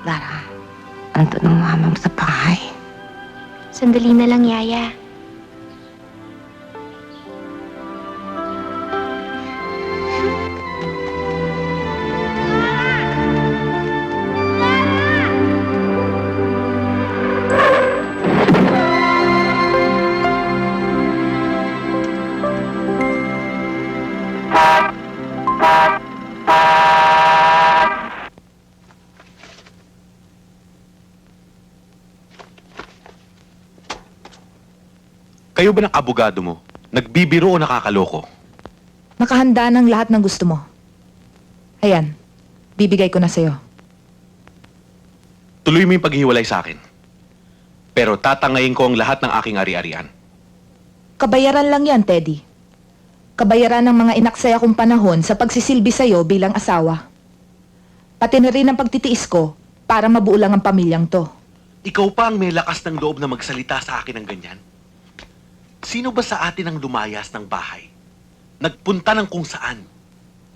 Lara, andun ang mama mo sa bahay. Sandali na lang, Yaya. Kayo ba ng abogado mo? Nagbibiro o nakakaloko? Nakahanda ng lahat ng gusto mo. Ayan, bibigay ko na sa'yo. Tuloy mo yung paghiwalay sa akin. Pero tatangayin ko ang lahat ng aking ari-arian. Kabayaran lang yan, Teddy. Kabayaran ng mga inaksaya kong panahon sa pagsisilbi sa'yo bilang asawa. Pati na rin ang pagtitiis ko para mabuo lang ang pamilyang to. Ikaw pa ang may lakas ng loob na magsalita sa akin ng ganyan? Sino ba sa atin ang lumayas ng bahay? Nagpunta ng kung saan?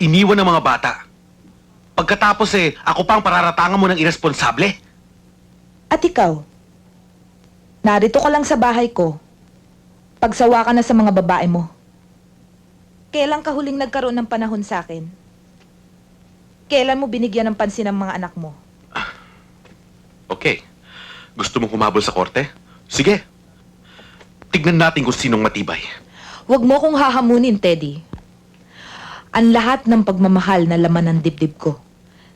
Iniwan ng mga bata? Pagkatapos ako pa ang pararatangan mo ng iresponsable? At ikaw, narito ka lang sa bahay ko. Pagsawa ka na sa mga babae mo. Kailan ka huling nagkaroon ng panahon sa akin? Kailan mo binigyan ng pansin ang mga anak mo? Okay. Gusto mong humabol sa korte? Sige. Tignan natin kung sinong matibay. Huwag mo kong hahamunin, Teddy. Ang lahat ng pagmamahal na laman ng dibdib ko,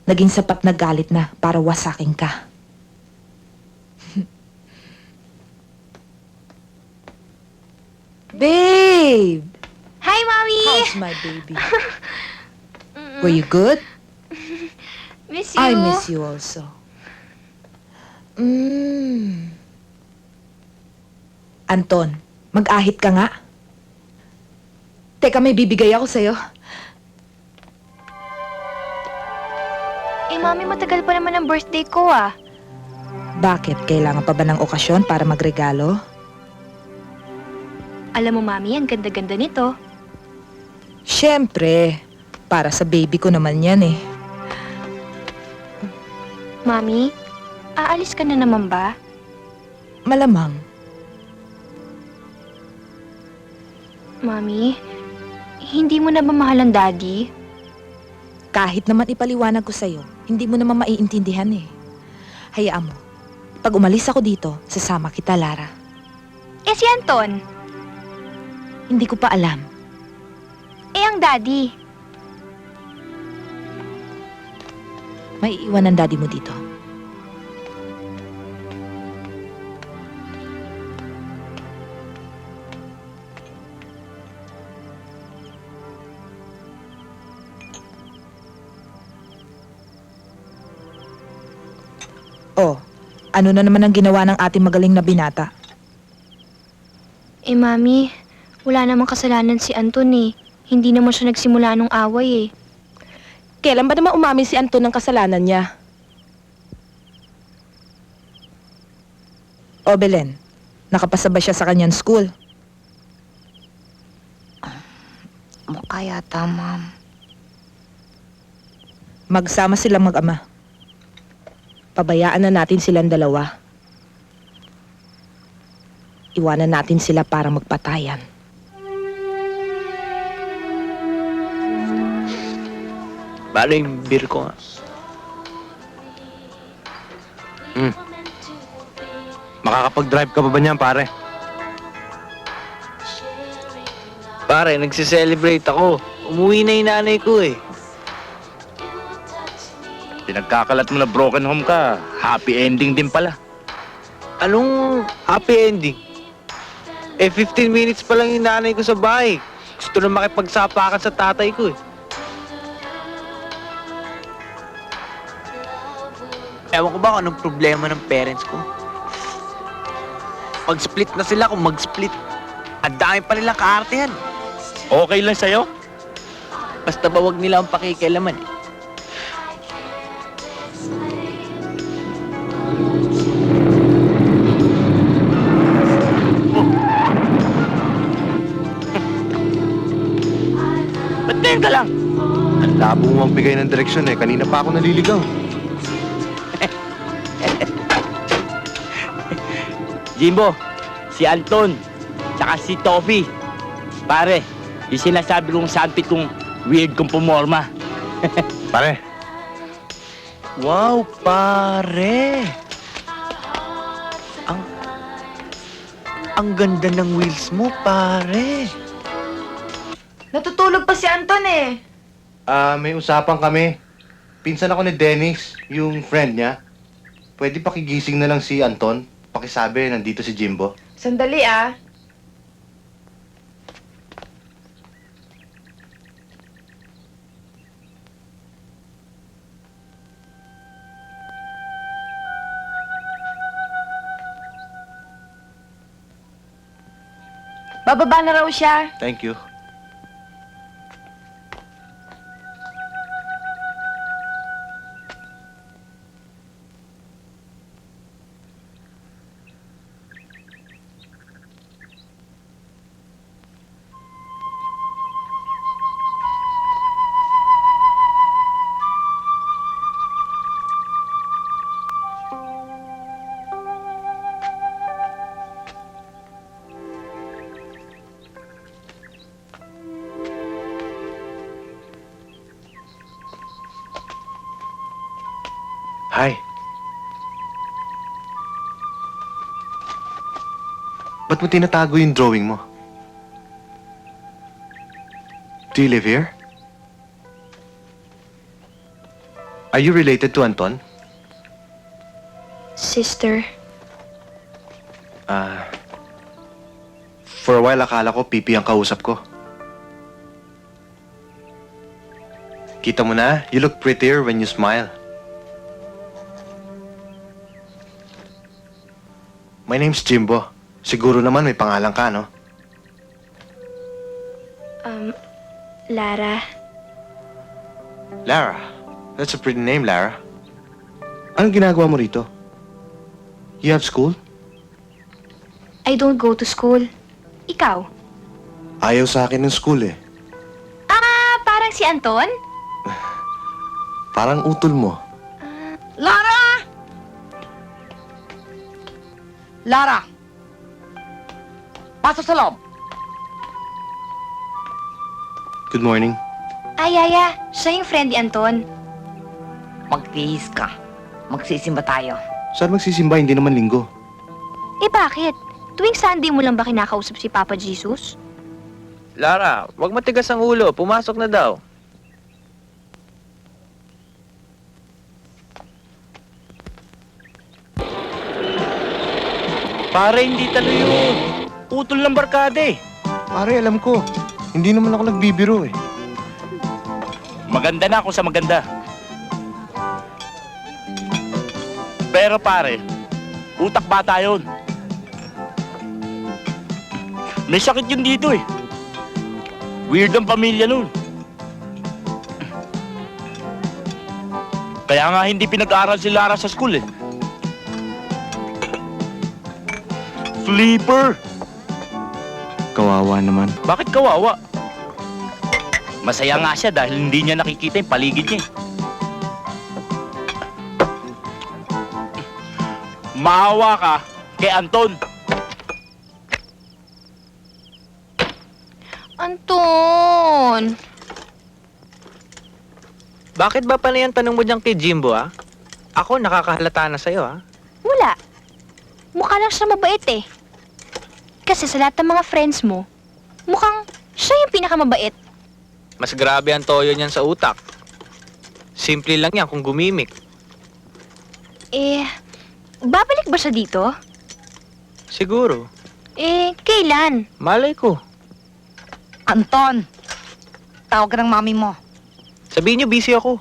naging sapat na galit na para wasakin ka. Babe! Hi, Mommy! How's my baby? Were you good? Miss you. I miss you also. Anton, mag-ahit ka nga. Teka, may bibigay ako sa'yo. Eh, Mommy, matagal pa naman ang birthday ko, ah. Bakit? Kailangan pa ba ng okasyon para magregalo? Alam mo, Mommy, ang ganda-ganda nito. Siyempre, para sa baby ko naman yan eh. Mommy, aalis ka na naman ba? Malamang. Mommy, hindi mo na ba mahal ang Daddy? Kahit naman ipaliwanag ko sa'yo, hindi mo naman maiintindihan eh. Hayaan mo, pag umalis ako dito, sasama kita, Lara. Eh, si Anton? Hindi ko pa alam. Eh, ang Daddy? May iwan ng daddy mo dito. Oh, ano na naman ang ginawa ng ating magaling na binata? Eh, Mami, wala namang kasalanan si Anton eh. Hindi naman siya nagsimula nung away eh. Kailan ba naman umamin si Anton ng kasalanan niya? O Belen, nakapasa ba siya sa kanyang school? Mukha yata, Ma'am. Magsama silang mag-ama. Pabayaan na natin silang dalawa. Iwanan natin sila para magpatayan. Balo yung beer ko nga. Makakapag-drive ka pa ba niyan, pare? Pare, nagse-celebrate ako. Umuwi na yung nanay ko eh. Pinagkakalat mo na broken home ka. Happy ending din pala. Anong happy ending? Eh, 15 minutes pa lang yung nanay ko sa bahay. Gusto na makipagsapakan sa tatay ko eh. Ewan ko ba kung anong problema ng parents ko. Mag-split na sila kung mag-split. Ang dami pa nilang kaartehan. Okay lang sa'yo? Basta ba wag nila ang pakikialaman eh. Ba't ngayon ka lang? Ang labo mo magbigay ng direksyon eh. Kanina pa ako naliligaw. Jimbo, si Anton, tsaka si Toffee. Pare, yung sinasabi kong sandpit kong weird kong pumorma. Pare. Wow, pare. Ang ganda ng wheels mo, pare. Natutulog pa si Anton eh. May usapan kami. Pinsan ako ni Dennis, yung friend niya. Pwede pakigising na lang si Anton. Pakisabi, nandito si Jimbo. Sandali ah. Bababa na raw siya. Thank you. Hi. Ba't mo tinatago yung drawing mo? Do you live here? Are you related to Anton? Sister, For a while akala ko Pipi ang kausap ko. Kita mo na, you look prettier when you smile. My name's Jimbo. Siguro naman may pangalan ka, no? Lara, Lara. That's a pretty name, Lara. Anong ginagawa mo rito? You have school? I don't go to school. Ikaw? Ayaw sa akin ng school eh. Ah, parang si Anton? Parang utol mo. Lara! Lara! Pasok sa loob! Good morning. Ay, Yaya, siya yung friend ni Anton. Magtihis ka. Magsisimba tayo. Saan magsisimba? Hindi naman linggo. Eh bakit? Tuwing Sunday mo lang ba kinakausap si Papa Jesus? Lara, wag matigas ang ulo. Pumasok na daw. Pare, hindi talo yun. Utol ng barkada eh. Pare, alam ko. Hindi naman ako nagbibiro eh. Maganda na ako sa maganda. Pero pare, utak bata yun. May sakit yun dito eh. Weird ang pamilya nun. Kaya nga hindi pinag-aaral si Lara sa school eh. Flipper! Kawawa naman. Bakit kawawa? Masaya nga siya dahil hindi niya nakikita yung paligid niya. Maawa ka kay Anton. Anton! Bakit ba pala yung tanong mo dyan kay Jimbo, ah? Ako, nakakahalata na sa'yo, ah. Wala. Mukha lang siya mabait eh. Kasi sa lahat ng mga friends mo, mukhang siya yung pinakamabait. Mas grabe ang toyo niyan sa utak. Simple lang yan kung gumimik. Eh, babalik ba siya dito? Siguro. Eh, kailan? Malay ko. Anton! Tawag ka ng mami mo. Sabihin niyo, busy ako.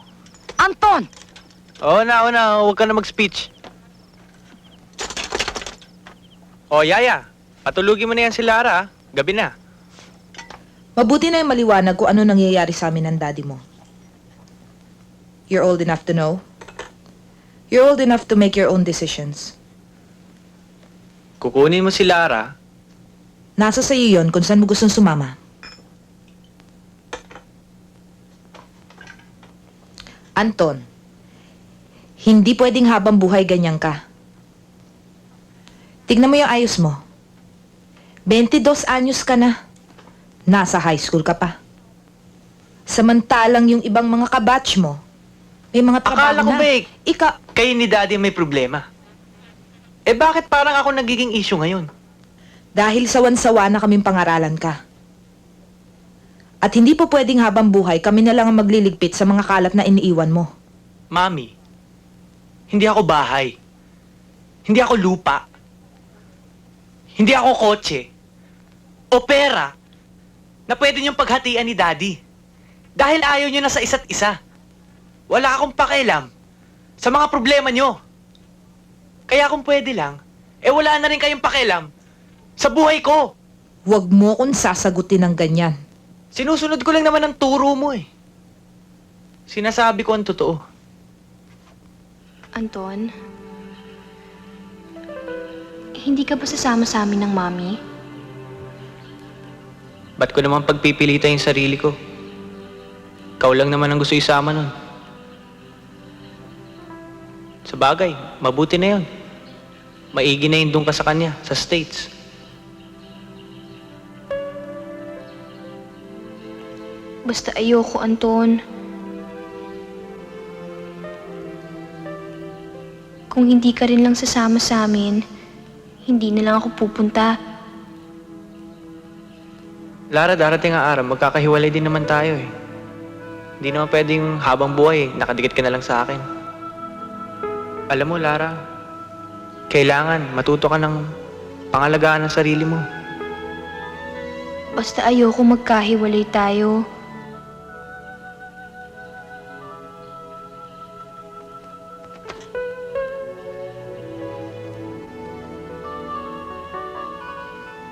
Anton! Oo na. Huwag ka na mag-speech. O, Yaya. Patulugin mo na yan si Lara, ah. Gabi na. Mabuti na yung maliwanag kung ano nangyayari sa amin ng daddy mo. You're old enough to know. You're old enough to make your own decisions. Kukunin mo si Lara. Nasa sa'yo yon kung saan mo gustong sumama. Anton, Hindi pwedeng habang buhay ganyan ka. Tignan mo yung ayos mo. 22 anyos ka na. Nasa high school ka pa. Samantalang yung ibang mga kabatch mo, may mga trabaho Akala ko na. ba kayo ni Daddy may problema? Eh bakit parang ako nagiging issue ngayon? Dahil sawan-sawa na kaming pangaralan ka. At hindi po pwedeng habang buhay kami na lang ang magliligpit sa mga kalat na iniiwan mo. Mami, hindi ako bahay. Hindi ako lupa. Hindi ako kotse. O pera na pwede niyong paghatian ni Daddy. Dahil ayaw niyo na sa isa't isa. Wala akong pakialam sa mga problema niyo. Kaya kung pwede lang, wala na rin kayong pakialam sa buhay ko. Huwag mo akong sasagutin ng ganyan. Sinusunod ko lang naman ang turo mo eh. Sinasabi ko ang totoo. Anton, hindi ka ba sasama sa amin ng mami? Ba't ko naman pagpipilita yung sarili ko? Ikaw lang naman ang gusto isama nun. Sa bagay, mabuti na yun. Maigi na yun doon ka sa kanya, sa States. Basta ayoko, Anton. Kung hindi ka rin lang sasama sa amin, hindi na lang ako pupunta. Lara, darating ang araw, magkakahiwalay din naman tayo eh. Hindi naman pwedeng habang buhay, nakadikit ka na lang sa akin. Alam mo, Lara, kailangan matuto ka ng pangalagaan ng sarili mo. Basta ayoko magkahiwalay tayo.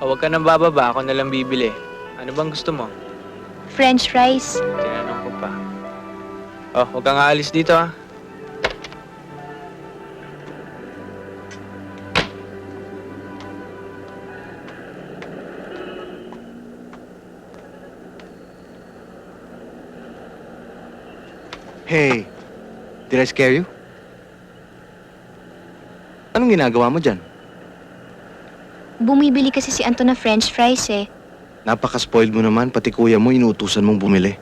Huwag ka nang bababa, ako na lang bibili. Ano bang gusto mo? French fries. Tinanong ko pa. Oh, huwag kang aalis dito ah. Hey, did I scare you? Anong ginagawa mo dyan? Bumibili kasi si Anton ng French fries eh. Napaka-spoiled mo naman, pati kuya mo inuutusan mong bumili.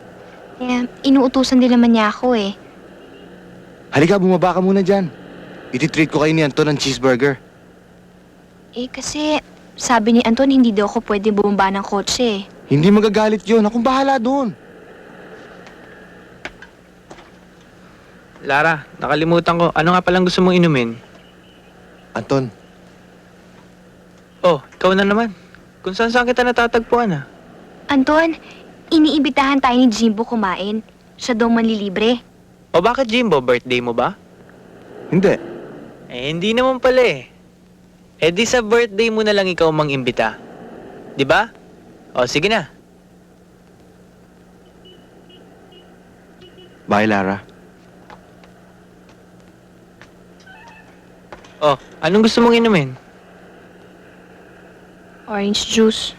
Kaya inuutusan din naman niya ako eh. Halika, bumaba ka muna dyan. Ititreat ko kayo ni Anton ng cheeseburger. Eh kasi sabi ni Anton hindi daw ako pwede bumaba ng kotse eh. Hindi magagalit yun, akong bahala doon. Lara, nakalimutan ko. Ano nga palang gusto mong inumin? Anton, Oh, ikaw na naman. Kung saan kita natatagpuan ah. Anton, iniimbitahan tayo ni Jimbo kumain. Siya daw manlilibre. O bakit Jimbo? Birthday mo ba? hindi. Eh, hindi naman pala eh. Eh di sa birthday mo na lang ikaw mang-imbita. Di ba? O, sige na. Bye, Lara. Oh, anong gusto mong inumin? Orange juice.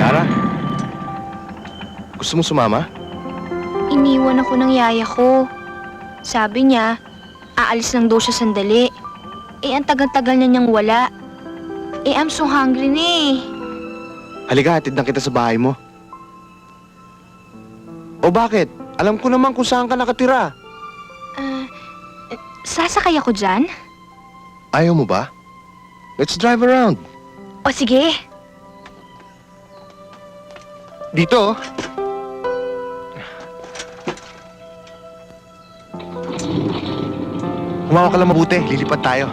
Lara? Gusto mo sumama? Iniwan ako ng yaya ko. Sabi niya, aalis lang daw siya sandali. Eh, ang tagal-tagal na niyang wala. Eh, I'm so hungry na eh. Halika, hatid na kita sa bahay mo. O bakit? Alam ko naman kung saan ka nakatira. Sasakay ako dyan? Ayaw mo ba? Let's drive around. O sige. Dito, oh. Humawa ka lang mabuti. Lilipad tayo.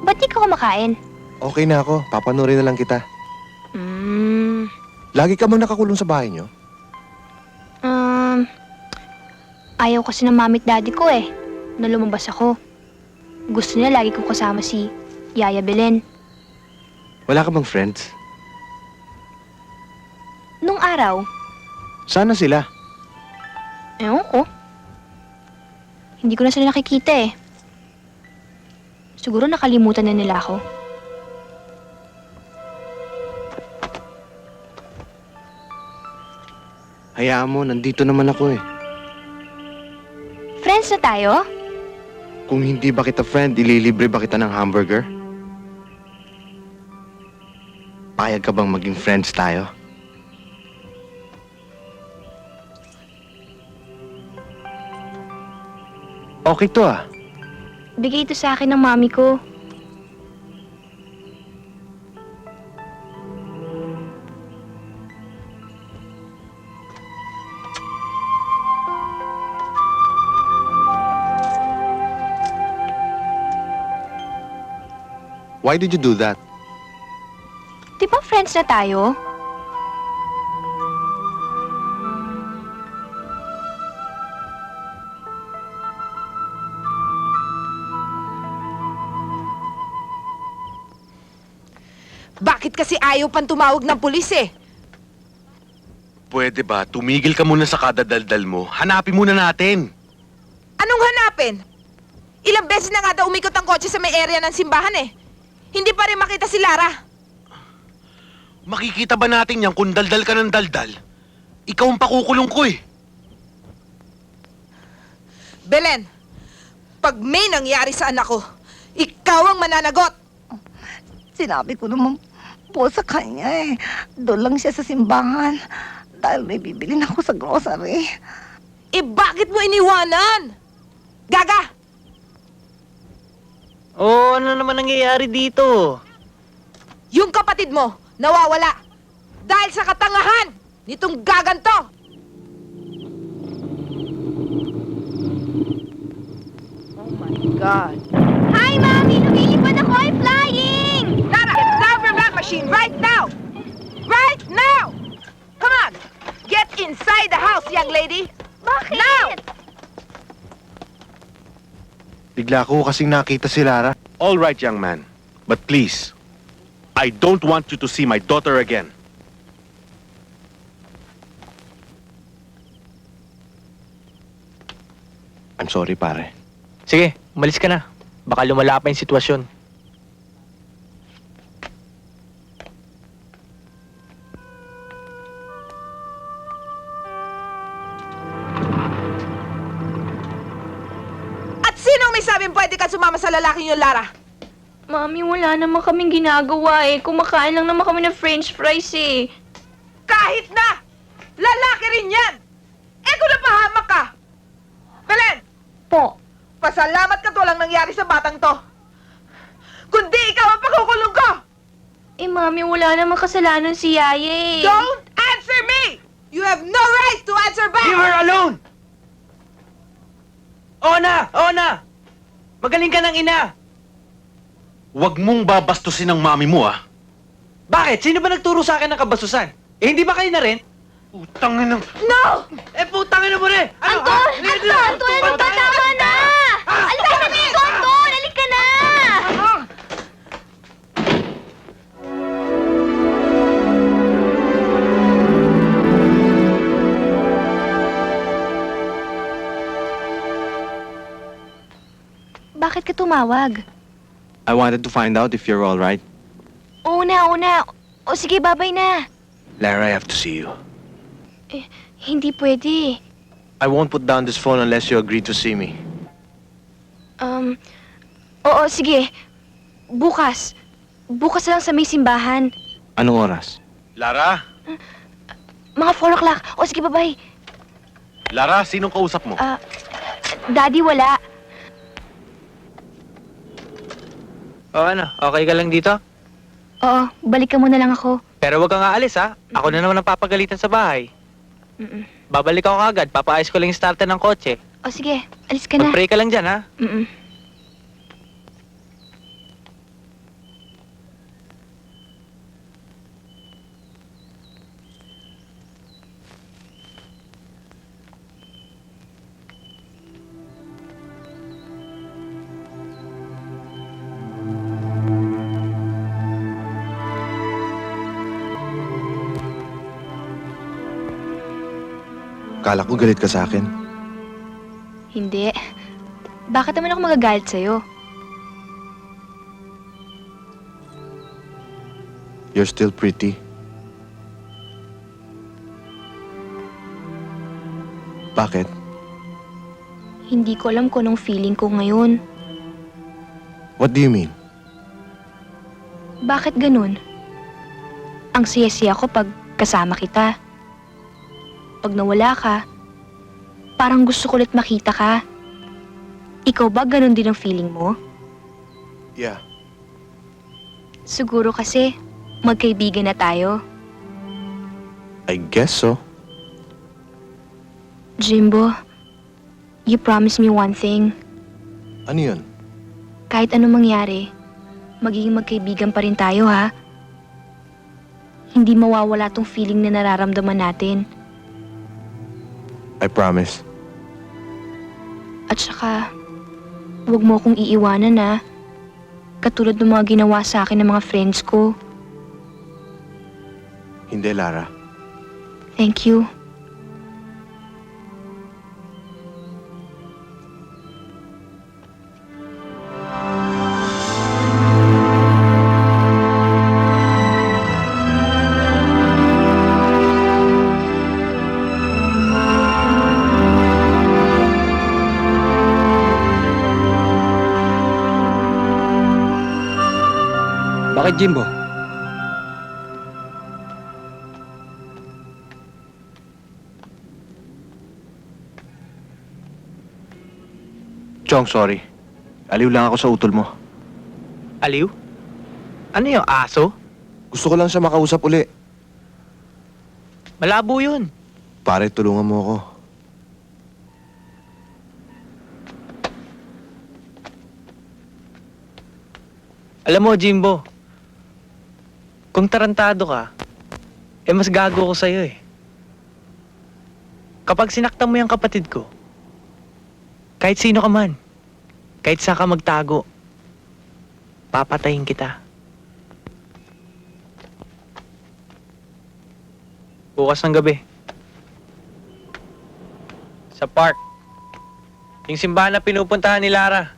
Ba't di ka kumakain? Okay na ako. Papanurin na lang kita. Lagi ka bang nakakulong sa bahay niyo? Ayaw kasi ng mamit daddy ko eh. Na lumabas ako. Gusto niya lagi kong kasama si Yaya Belen. Wala ka bang friends? Nung araw, Sana sila. ewan ko. Hindi ko na sila nakikita eh. Siguro nakalimutan na nila ako. Hayaan mo, nandito naman ako eh. Friends na tayo? Kung hindi ba kita friend, ililibre ba kita ng hamburger? Payag ka bang maging friends tayo? Okay to ah. Bigay ito sa akin ng mami ko. Why did you do that? Di ba friends na tayo? Bakit kasi ayaw pang tumawag ng pulis eh? Pwede ba, tumigil ka muna sa kadadaldal mo. Hanapin muna natin. Anong hanapin? Ilang beses na nga daw umikot ang kotse sa may area ng simbahan eh. Hindi pa rin makita si Lara. Makikita ba natin yan kung daldal ka ng daldal? Ikaw ang pakukulong ko eh. Belen, pag may nangyari sa anak ko, ikaw ang mananagot. Sinabi ko naman po sa kanya eh. Doon lang siya sa simbahan. Dahil may bibilin ako sa grocery. Eh bakit mo iniwanan? Gaga! Oh, ano naman nangyayari dito? Yung kapatid mo, nawawala. Dahil sa katangahan nitong gaganto. Oh my God. Hi, Mami! Lumilipad ako! I'm flying! Lara, get down from that machine right now! Right now! Come on! Get inside the house, young lady! Bakit? Now! Bigla ko kasing nakita si Lara. All right, young man. But please, I don't want you to see my daughter again. I'm sorry, pare. Sige, umalis ka na. Baka lumala pa yung sitwasyon. At sinong may sabing pwede ka sumama sa lalaking yun, Lara? Mami, wala naman kaming ginagawa eh. Kumakain lang naman kami ng french fries eh. Kahit na! Lalaki rin yan! Eh kung napahamak ka! Belen! Po. Pasalamat ka to walang nangyari sa batang to. Kundi ikaw ang pakukulong ko! Eh, Mami, wala naman kasalanan si Yaya eh. Don't answer me! You have no right to answer back! Leave her alone! Ona! Ona! Magaling ka ng ina! Huwag mong babastusin ang mami mo ah. Bakit? Sino ba nagturo sa akin ng kabasusan? Eh, hindi ba kayo na rin? Utangin ng... No! Eh, putangin na mo rin! Ano? Anton! Anton! Tama na! Alis ka na dito, Anton! Alis ka na! Bakit ka tumawag? I wanted to find out if you're alright. Oo na. O sige, babay na. Lara, I have to see you. Hindi pwede. I won't put down this phone unless you agree to see me. Oo, sige. Bukas. Bukas lang sa may simbahan. Anong oras? Lara? Mga 4 o'clock. O sige, babay. Lara, sinong kausap mo? Daddy, wala. O ano, okay ka lang dito? Oo, balik ka muna lang ako. Pero wag kang aalis ha. Ako na naman ang papagalitan sa bahay. Mm-mm. Babalik ako agad. Papaayos ko lang yung starter ng kotse. O sige, alis ka na. Mag-pray ka lang dyan ha. Mm-mm. Kala ko galit ka sa akin. Hindi. Bakit naman ako magagalit sa'yo? You're still pretty. Bakit? Hindi ko alam kung anong feeling ko ngayon. What do you mean? Bakit ganun? Ang siya-siya ko pag kasama kita. Pag nawala ka, parang gusto ko ulit makita ka. Ikaw ba ganun din ang feeling mo? Yeah. Siguro kasi magkaibigan na tayo. I guess so. Jimbo, you promised me one thing. Ano yun? Kahit anong mangyari, magiging magkaibigan pa rin tayo, ha? Hindi mawawala tong feeling na nararamdaman natin. I promise. At saka, huwag mo akong iiwanan, ha? Katulad ng mga ginawa sa akin ng mga friends ko. Hindi, Lara. Thank you. Bakit, Jimbo? Chong, sorry. Aliw lang ako sa utol mo. Aliw? Ano yung aso? Gusto ko lang siya makausap uli. Malabo yun. Pare, tulungan mo ako. Alam mo, Jimbo, kung tarantado ka, mas gago ko sa'yo eh. Kapag sinaktan mo yung kapatid ko, kahit sino ka man, kahit saan ka magtago, papatayin kita. Bukas ng gabi, sa park, yung simbahan na pinupuntahan ni Lara,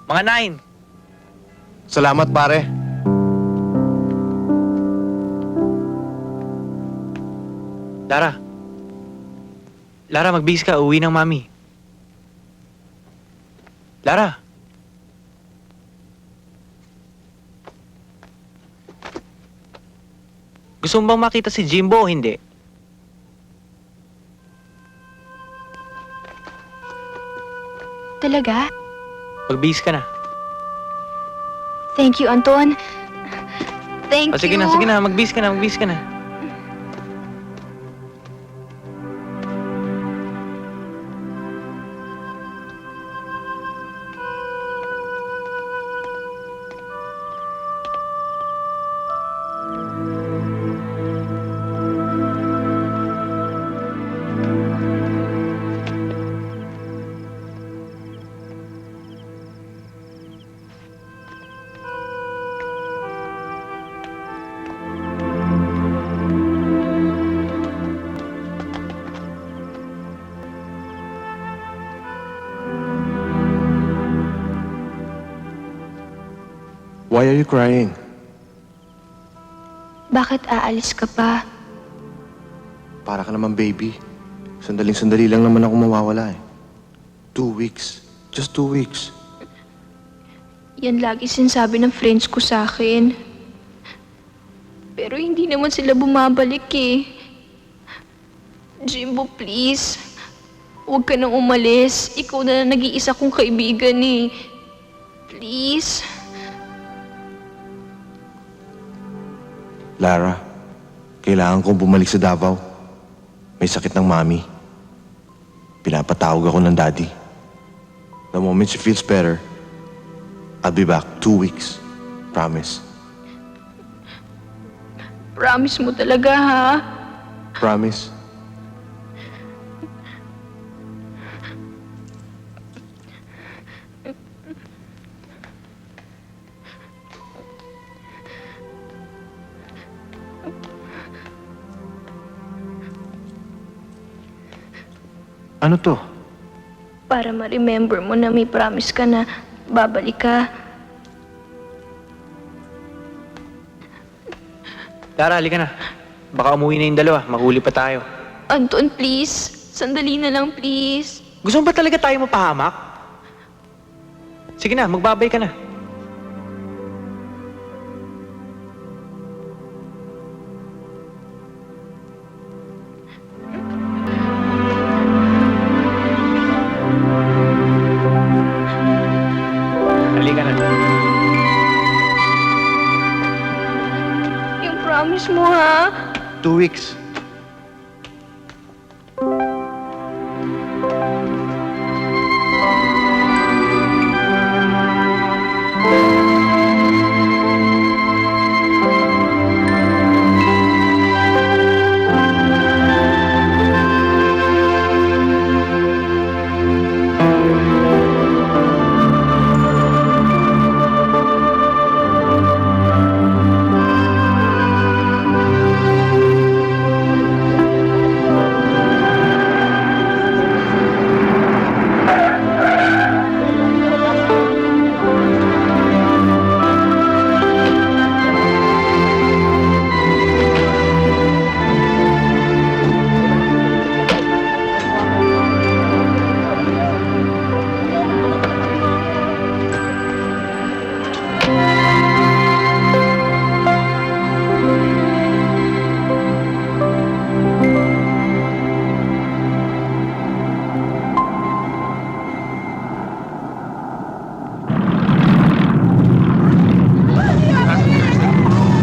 mga 9. Salamat, pare. Lara. Lara, magbihis ka. Uwi ng mami. Lara. Gusto mo bang makita si Jimbo o hindi? Talaga? Magbihis ka na. Thank you, Anton. Thank Sige you. na. Magbihis ka na. Why are you crying? Bakit aalis ka pa? Para ka naman baby. Sandaling-sandali lang naman ako mawawala eh. 2 weeks. Just 2 weeks. Yan lagi sinasabi ng friends ko sa akin. Pero hindi naman sila bumabalik eh. Jimbo, please. Huwag ka nang umalis. Ikaw na lang nag-iisa kong kaibigan eh. Please. Lara, kailangan kong bumalik sa Davao. May sakit ng mami. Pinapatawag ako ng daddy. The moment she feels better, I'll be back 2 weeks. Promise. Promise mo talaga ha? Promise. Ano to? Para ma-remember mo na may promise ka na babalik ka. Tara, halika na. Baka umuwi na yung dalawa. Mahuli pa tayo. Anton, please. Sandali na lang, please. Gusto mo ba talaga tayo mapahamak? Sige na, magbabay ka na. Halika na. Yung promise mo, ha? 2 weeks.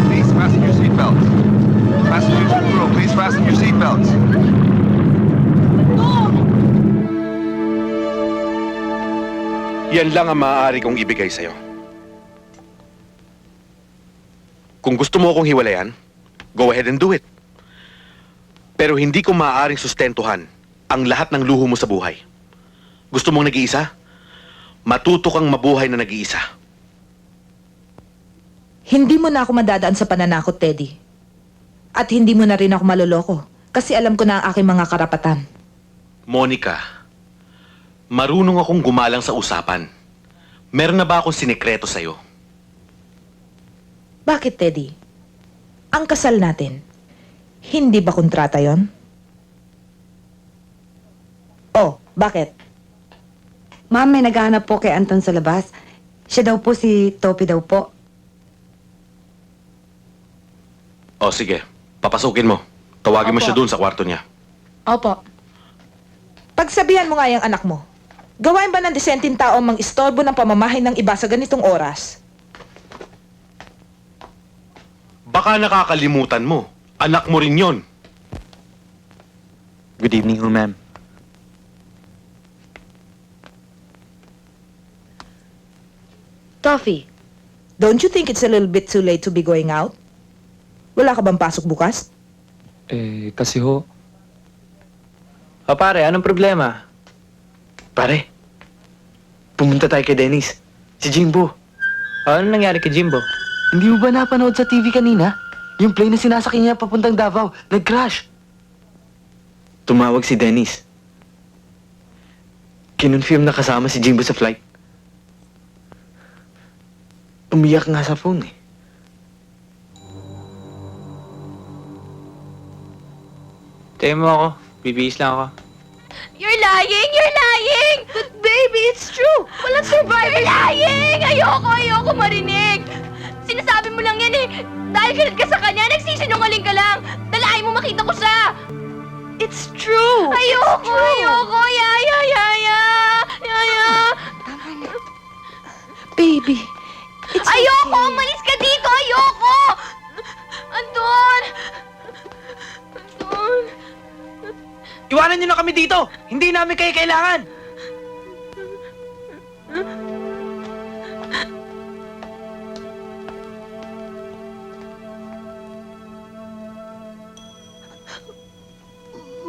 Please fasten your seatbelts. Passengers and crew, please fasten your seatbelts. Yan lang ang maaari kong ibigay sa'yo. Kung gusto mo akong hiwalayan, go ahead and do it. Pero hindi ko maaaring sustentuhan ang lahat ng luho mo sa buhay. Gusto mong nag-iisa? Matuto kang mabuhay na nag-iisa. Hindi mo na ako madadaan sa pananakot, Teddy. At hindi mo na rin ako maloloko. Kasi alam ko na ang aking mga karapatan. Monica, marunong akong gumalang sa usapan. Meron na ba akong sinekreto sa'yo? Bakit, Teddy? Ang kasal natin, hindi ba kontrata yon? Oh, bakit? Ma'am, may naghahanap po kay Anton sa labas. Siya daw po si Topi daw po. O sige, papasukin mo. Tawagin mo Opo. siya doon sa kwarto niya. Opo. Pagsabihan mo nga yung anak mo, gawain ba ng disenteng tao ang mang-istorbo ng pamamahay ng iba sa ganitong oras? Baka nakakalimutan mo. Anak mo rin yon. Good evening, ho, ma'am. Toffee, don't you think it's a little bit too late to be going out? Wala ka bang pasok bukas? Kasi ho... pare, anong problema? Pare, pumunta tayo kay Dennis. Si Jimbo. Ano nangyari kay Jimbo? Hindi mo ba napanood sa TV kanina? Yung plane na sinasakyan niya papuntang Davao, nag-crash. Tumawag si Dennis. Kinonfirm na kasama si Jimbo sa flight. Umiyak nga sa phone eh. Tayo mo ako. Bibihis lang ako. You're lying! You're lying! But baby, it's true! Walang survivor! You're lying! Ayoko marinig! Sinasabi mo lang yan eh. Dahil galit ka sa kanya, nagsisinungaling ka lang. Dalahin mo makita ko siya. It's true! Ayoko! Yaya! Baby, it's Ayoko! okay. Umalis ka dito! Ayoko! Anton! Iwanan niyo na kami dito! Hindi namin kayo kailangan!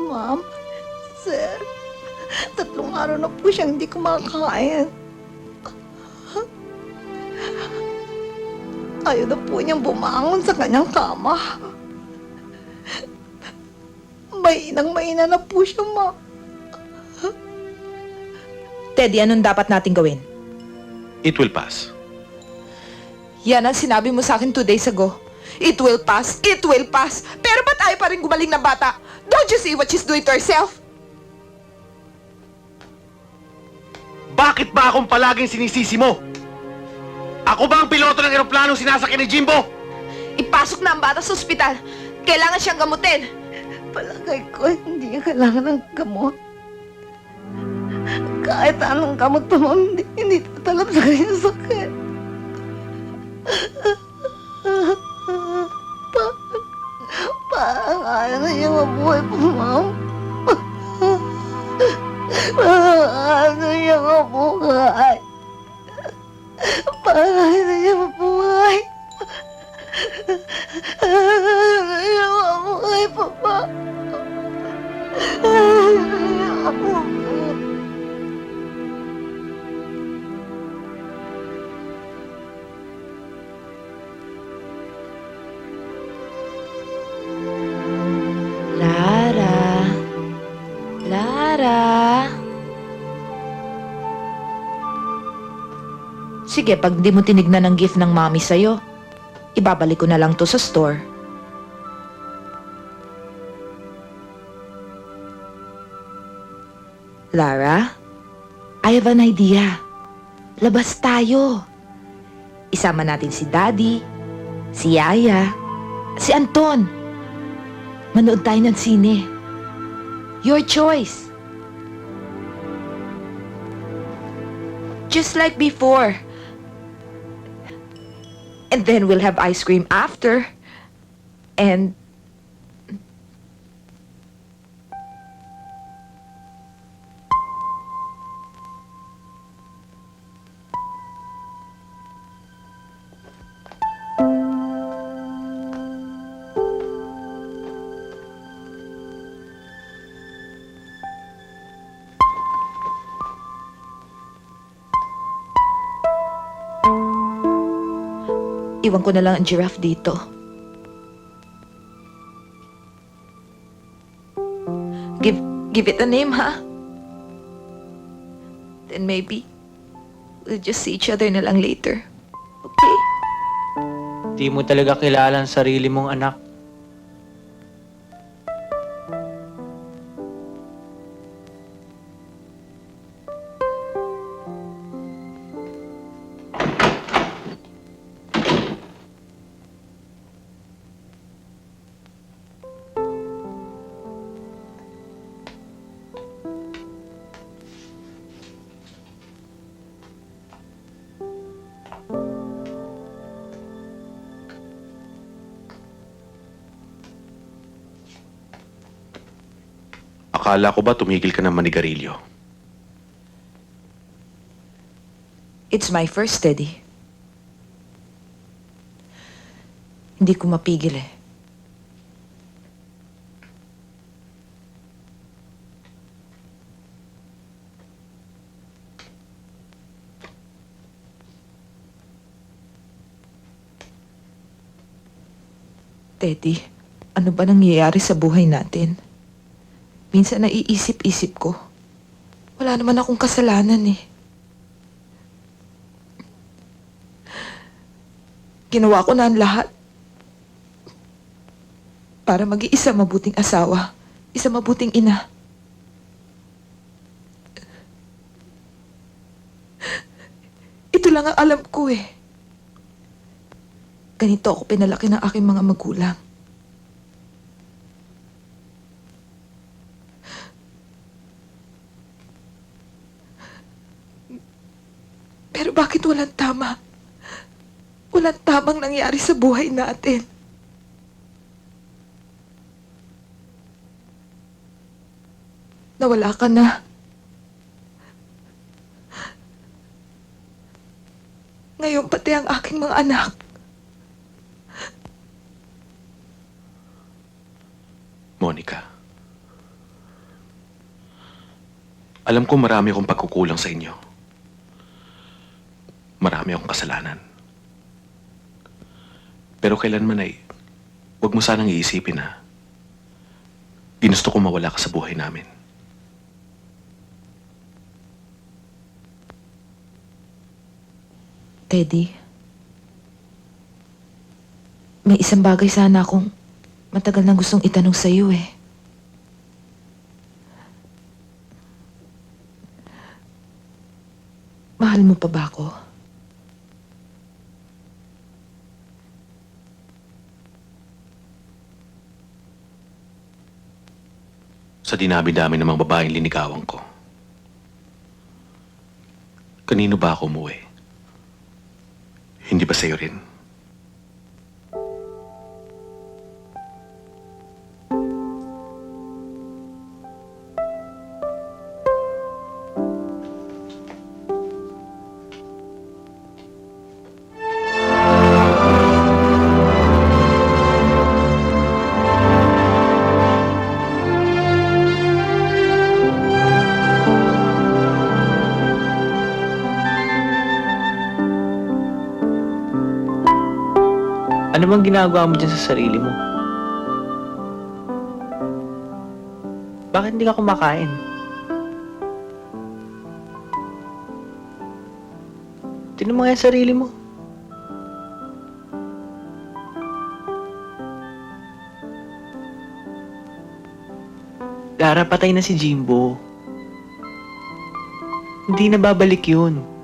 Ma'am, sir, 3 araw na po siyang hindi kumakain. Ayaw na po niyang bumangon sa kanyang kama. Mainang-maina na po siya, ma'am. Teddy, anong dapat natin gawin? It will pass. Yan ang sinabi mo sa akin 2 days ago. It will pass, it will pass. Pero ba't ayaw pa rin gumaling ng bata? Don't you see what she's doing to herself? Bakit ba akong palaging sinisisi mo? Ako ba ang piloto ng eroplano sinasakyan ni Jimbo? Ipasok na ang bata sa ospital. Kailangan siyang gamutin. Palagay ko, hindi niya kailangan ng gamot. Kahit anong gamot pa, ma'am, hindi tatalab sa kanyang sakit. Parang ayaw na niya mabuhay po, ma'am. Parang ayaw na niya mabuhay. Parang ayaw na niya mabuhay. Ayaw na niya mabuhay, Papa. Ayaw na niya mabuhay. Lara. Sige, pag di mo tinignan ang gift ng mommy sa'yo, ibabalik ko na lang to sa store. Lara, I have an idea. Labas tayo. Isama natin si Daddy, si Yaya, si Anton. Manood tayo ng sine. Your choice. Just like before. And then we'll have ice cream after. And... Iwan ko na lang ang giraffe dito. Give it a name, ha? Then maybe we'll just see each other na lang later. Okay? Di mo talaga kilala ang sarili mong anak. Akala ko ba tumigil ka ng manigarilyo? It's my first, Teddy. Hindi ko mapigil eh. Teddy, ano ba nangyayari sa buhay natin? Minsan naiisip-isip ko. Wala naman akong kasalanan eh. Ginawa ko na ang lahat para mag-iisa mabuting asawa, isa mabuting ina. Ito lang ang alam ko eh. Ganito ako pinalaki ng aking mga magulang. Pero bakit walang tama? Walang tamang nangyari sa buhay natin. Nawala ka na. Ngayon pati ang aking mga anak. Monica. Alam ko marami akong pagkukulang sa inyo. Marami akong kasalanan. Pero kailanman ay, huwag mo sanang iisipin na ginusto ko mawala ka sa buhay namin. Teddy, may isang bagay sana akong matagal na gustong itanong sa iyo eh. Mahal mo pa ba ako? Sa dinabi-dami ng mga babaeng linigawan ko. Kanino ba ako umuwi? Hindi ba sa'yo rin? Ano bang ginagawa mo dyan sa sarili mo? Bakit hindi ka kumakain? Tignan mo nga yung sarili mo. Lara, patay na si Jimbo. Hindi na babalik yun.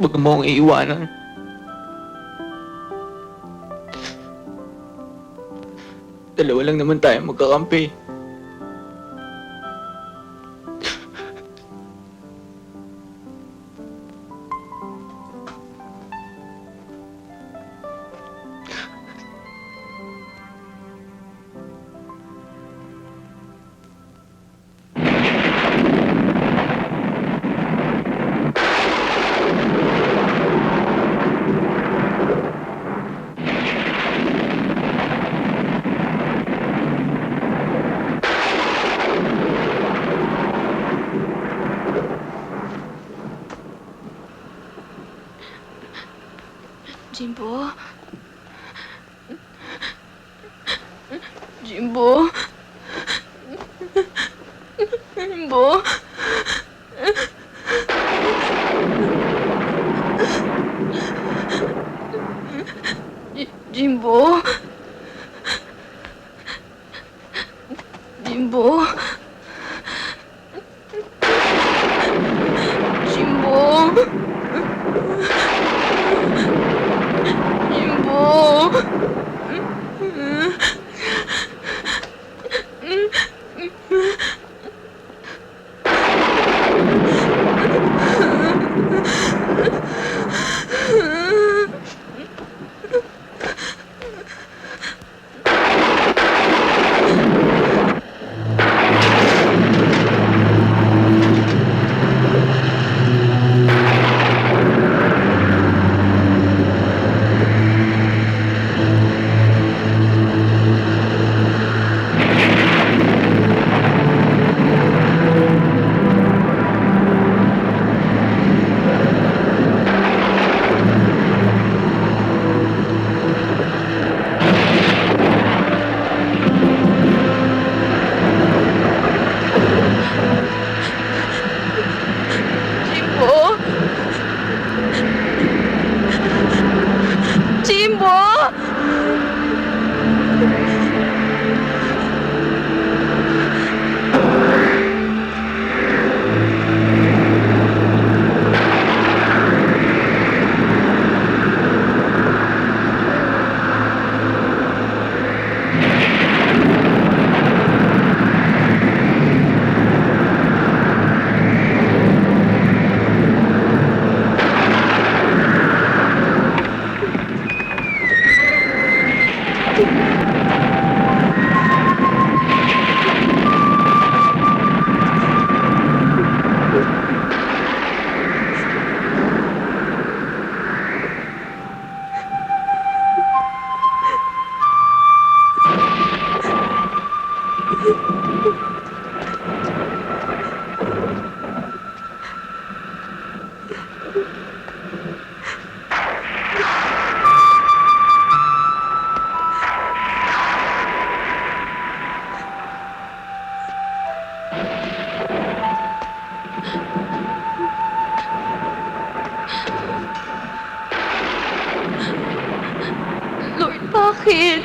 Huwag mo akong iiwanan. Dalawa lang naman tayo magkakampi. Jimbo? Jimbo? Jimbo? Jimbo? Jimbo? Jimbo? Jimbo? Lord, bakit?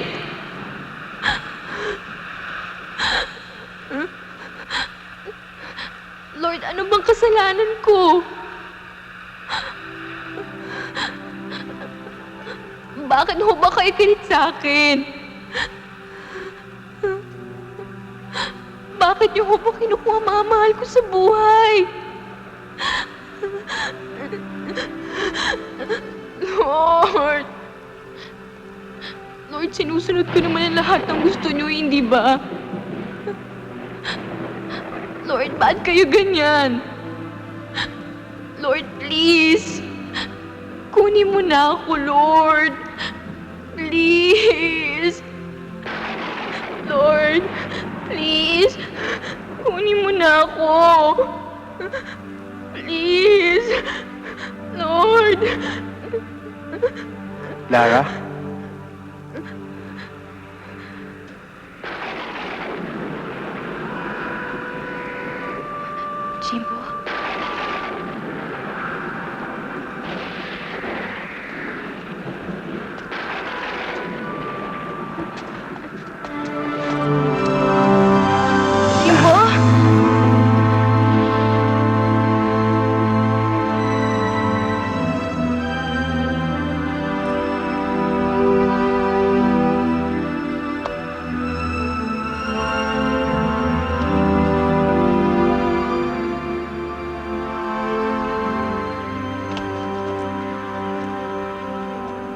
Lord, ano bang kasalanan ko? Bakit ho ba kayo galit sa akin? Bakit niyo ho ba kinukuha ang mga mahal ko sa buhay? Lord! Lord, sinusunod ko naman ang lahat ng gusto niyo, hindi ba? Lord, ba't kayo ganyan? Lord, please. Kunin mo na ako, Lord. Please. Lord, please. Kunin mo na ako. Please. Lord. Lara? Jimbo? Jimbo?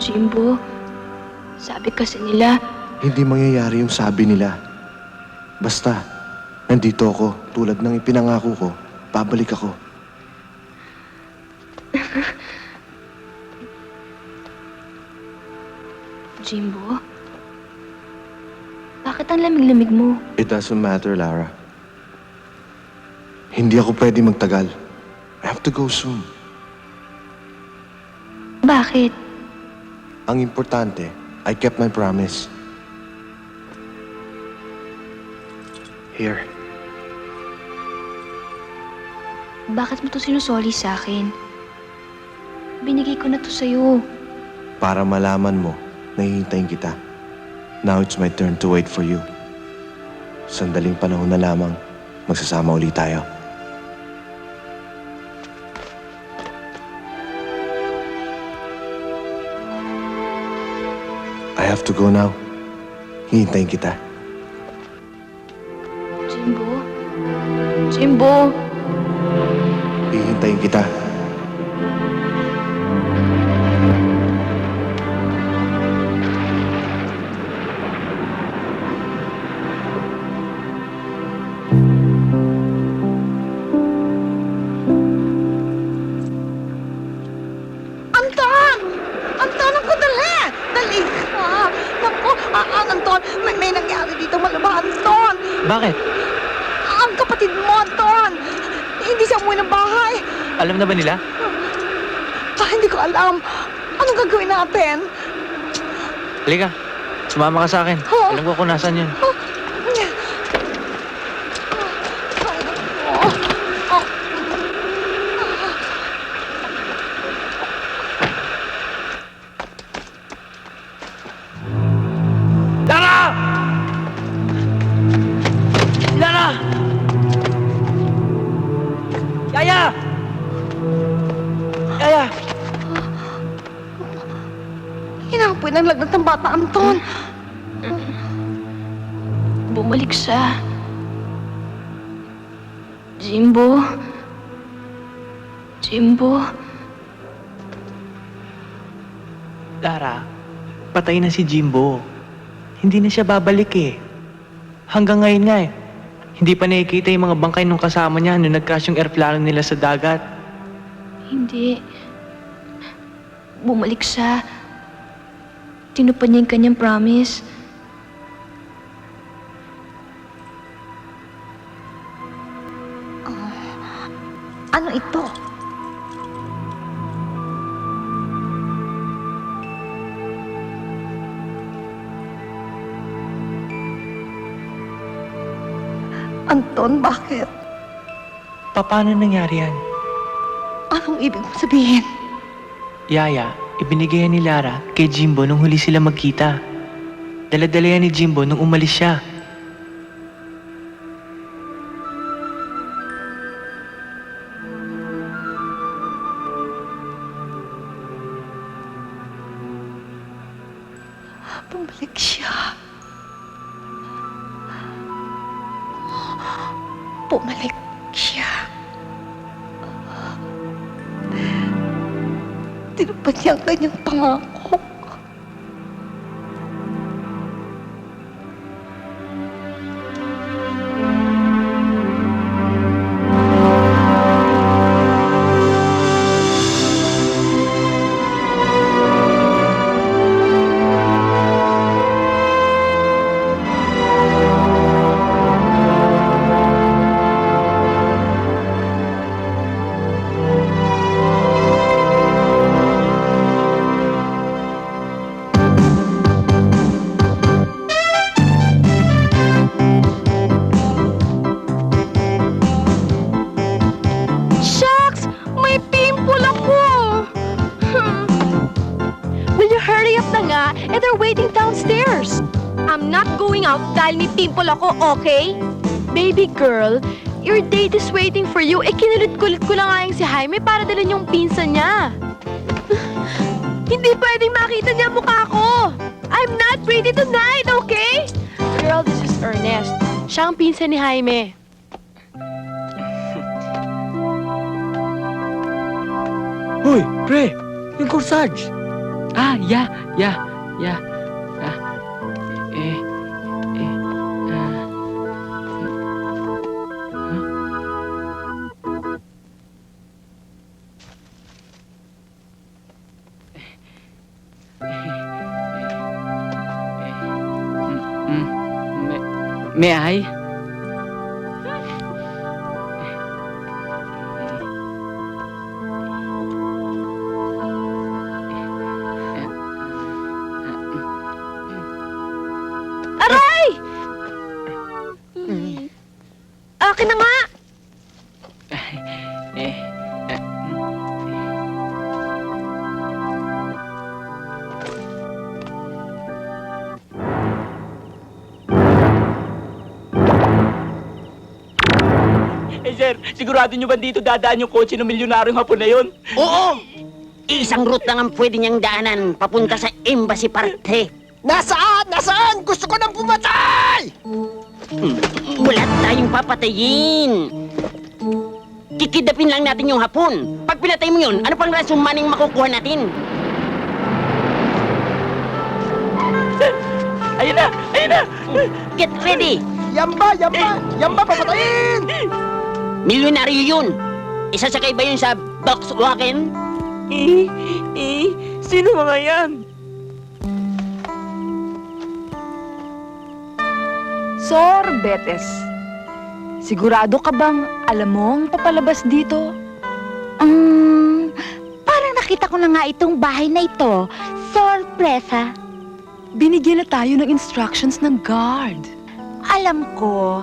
Jimbo, sabi kasi nila, Hindi mangyayari yung sabi nila. Basta, nandito ako. Tulad ng ipinangako ko, babalik ako. Jimbo, bakit ang lamig-lamig mo? It doesn't matter, Lara. Hindi ako pwede magtagal. I have to go soon. Bakit? Ang importante, I kept my promise. Here. Bakit mo to sinusoli sa akin? Binigay ko na to sa'yo. Para malaman mo, nahihintayin kita. Now it's my turn to wait for you. Sandaling panahon na lamang, magsasama ulit tayo. I have to go now. Hihintayin kita. Jimbo? Jimbo? Hihintayin kita. Anton! Anton, ako dali! Dali ka! Naku, Anton, may nangyari dito malaba, Anton! Bakit? Ang kapatid mo, Anton! Hindi siya umuwi ng bahay. Alam na ba nila? Hindi ko alam. Anong gagawin natin? Halika, sumama ka sa akin. Oh. Alam ko kung nasan yun. Lara! Lara! Yaya! Yaya! Hinapoy ng lagnat ng bata, Anton. Bumalik sa... Jimbo? Jimbo? Lara, patay na si Jimbo. Hindi na siya babalik eh. Hanggang ngayon nga eh. Hindi pa nakikita yung mga bangkay nung kasama niya nung nag-crash yung airplano nila sa dagat. Hindi. Bumalik siya. Tinupad niya yung kanyang promise. Ano ito? Anton, bakit? Paano nangyari yan? Anong ibig mo sabihin? Yaya, ibinigay yan ni Lara kay Jimbo nung huli sila magkita. Dala-dala yan ni Jimbo nung umalis siya. Bumalik siya. Bumalik siya. Tinupad niya ang kanyang pangako. Shucks! May pimple ako! Will you hurry up na nga? And they're waiting downstairs. I'm not going out dahil may pimple ako, okay? Baby girl, your date is waiting for you. Kinulit-kulit ko lang nga yung si Jaime para dalhin yung pinsan niya. Hindi pwedeng makita niya mukha ko. I'm not ready tonight, okay? Girl, this is Ernest. Siya ang pinsan ni Jaime. Hoy, pre! Yung corsage! Ah, yeah. May I? Aray! Akin na nga! Sir, sigurado nyo ba dito dadaan yung kotse ng milyonaryong hapon na yun? Oo! Isang route lang ang pwede niyang daanan papunta sa Embassy Parte. Nasaan? Nasaan? Gusto ko nang pumatay! Wala tayong papatayin. Kikidapin lang natin yung hapon. Pag pinatay mo yun, ano pang rason maning makukuha natin? Ayun na! Get ready! Yamba! Yamba, papatayin! Milyonaryo yun! Isasakay ba yun sa Volkswagen? Sino mga yan? Sorbetes. Sigurado ka bang alam mo ang papalabas dito? Parang nakita ko na nga itong bahay na ito. Sorpresa. Binigyan na tayo ng instructions ng guard. Alam ko,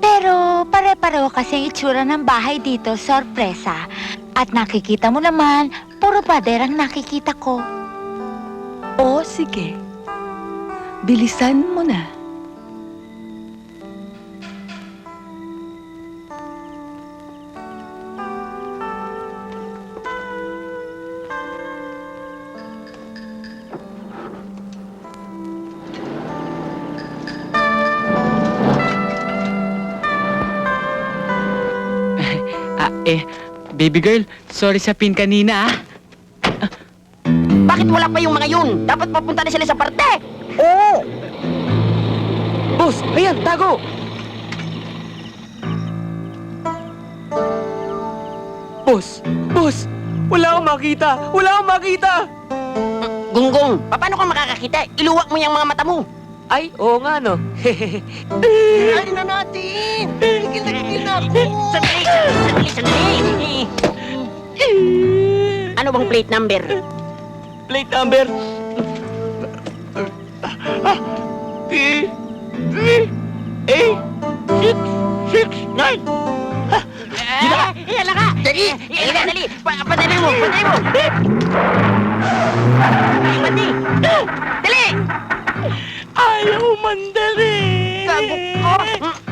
pero pare-pareho kasi ang itsura ng bahay dito, sorpresa. At nakikita mo naman, puro pader ang nakikita ko. O sige, bilisan mo na. Baby girl, sorry sa pin kanina Bakit wala pa yung mga yun? Dapat papunta na sila sa Parte! Oo! Boss, ayan, tago! Boss! Wala akong makita! Gunggong, paano ka makakakita? Iluwak mo yung mga mata mo. Ay, oo nga no. Ay na natin! Tigil na ako! Sandali! Ano bang plate number? Plate number. P3 8 6 9. Iyan ka! Dali! Dali! Padali mo! Padali mo! Pati! Dali! Ayaw mandali. Gago ko!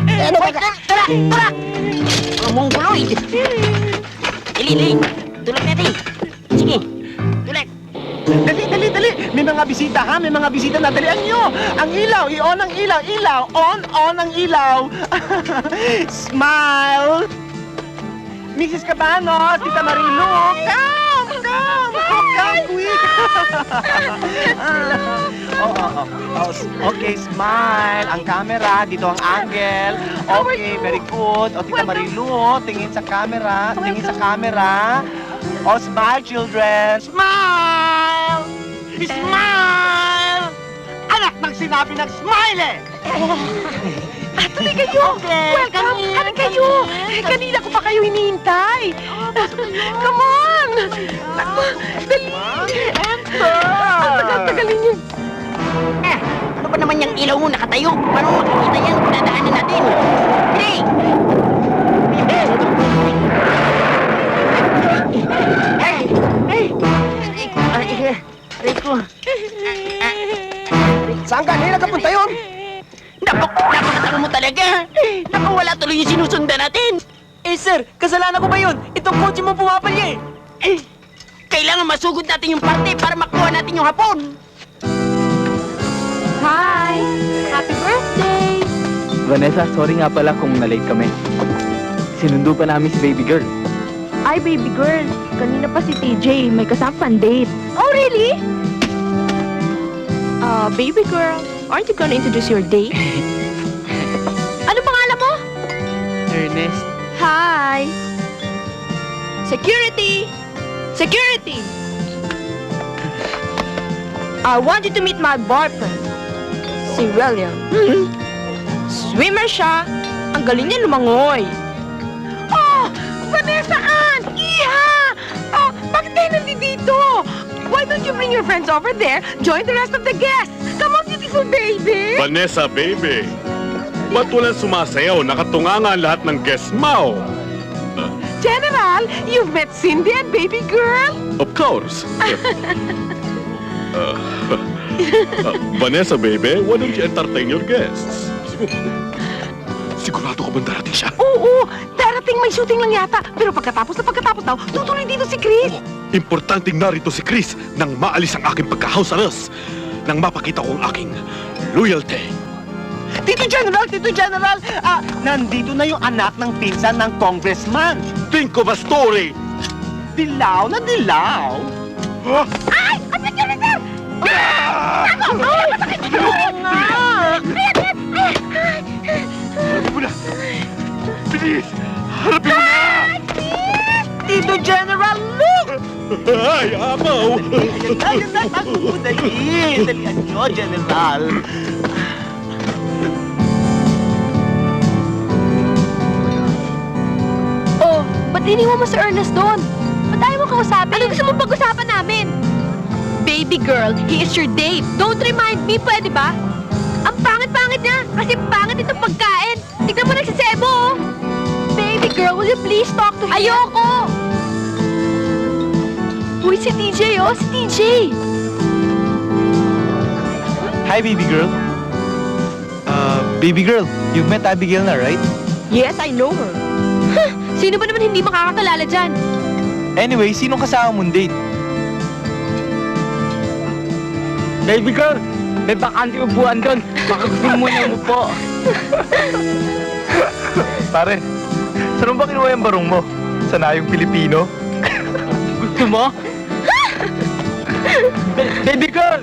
Ano ba? Tara! Tara! Among guloy! Dali! Tulog natin! Sige! Tulog! Dali! May mga bisita ha? May mga bisita na dalian nyo! Ang ilaw! I-on ang ilaw! Ilaw! On ang ilaw! Smile! Mrs. Cabano! Tita Marilu! Come, quick! Okay, smile. Ang camera, dito ang angle. Okay, very good. O, Tita Marilu, tingin sa camera. Tingin sa camera. O, smile, children. Smile! Smile! Anak ng sinabi ng smile eh! Tuloy kayo! Welcome! Halika kayo! Kanina ko pa kayo hinihintay! Come on! Naku, dali! Enter! Ang tagal-tagalin niyo. Ano ba naman yung ilaw mo nakatayo? Paano makikita yan? Dadaanan natin! Dali! Aray ko! Saan kanina kapunta yun? Napakataro mo talaga! Nakawala tuloy yung sinusundan natin! Eh, sir, kasalanan ko ba yun? Itong kotse mo pumapalya eh. Kailangan masugod natin yung parte para makuha natin yung hapon! Hi! Happy birthday! Vanessa, sorry nga pala kung na-late kami. Sinundo pa namin si baby girl. Ay, baby girl. Kanina pa si TJ. May kasama date. Oh, really? Baby girl. Aren't you gonna introduce your date? Ano pangalan mo? Ernest. Hi! Security! Security! I want you to meet my boyfriend. Si William. Swimmer siya. Ang galing niya lumangoy. Oh! Vanessa Ann! Iha! Oh, bakit kayo nandito? Why don't you bring your friends over there? Join the rest of the guests. Come on, beautiful baby! Vanessa, baby! Ba't walang sumasayaw? Nakatunganga ang lahat ng guests mo! General, you've met Cindy and baby girl? Of course! Vanessa, baby, why don't you entertain your guests? Sigurado ka bang darating siya? Oo, darating may shooting lang yata. Pero pagkatapos daw, tutuloy dito si Chris. Importanteng narito si Chris nang maalis ang aking pagka-house arrest. Nang mapakita ko ang aking loyalty. Tito General! Nandito na yung anak ng pinsan ng congressman. Think of a story! Dilaw na dilaw. Ay! Ang security! Ako! Masakit ito! Harapin mo na! Bilis! Harapin mo na! Tito General, look! Ay, apaw! Ayun na, dali. Dalian nyo, General. Oh, ba't iniwan mo si Ernest doon? Ba't tayo mo kausapin? Ano gusto mong pag-usapan namin? Baby girl, he is your date. Don't remind me, pwede ba? Ang pangit-pangit niya, kasi pangit itong pagkain. Tignan mo nagsisebo, oh. Baby girl, will you please talk to him? Ayoko! Uy, si TJ, oh, si TJ. Hi, baby girl. Baby girl, you've met Abigail na, right? Yes, I know her. Sino ba naman hindi makakakalala dyan? Anyway, sinong kasama mong date? Baby girl, may bakante upuan doon. Baka gusto mo muna umupo. Pare, saan ba kinuha yung barong mo? Sanayong Pilipino? Gusto mo? Baby girl!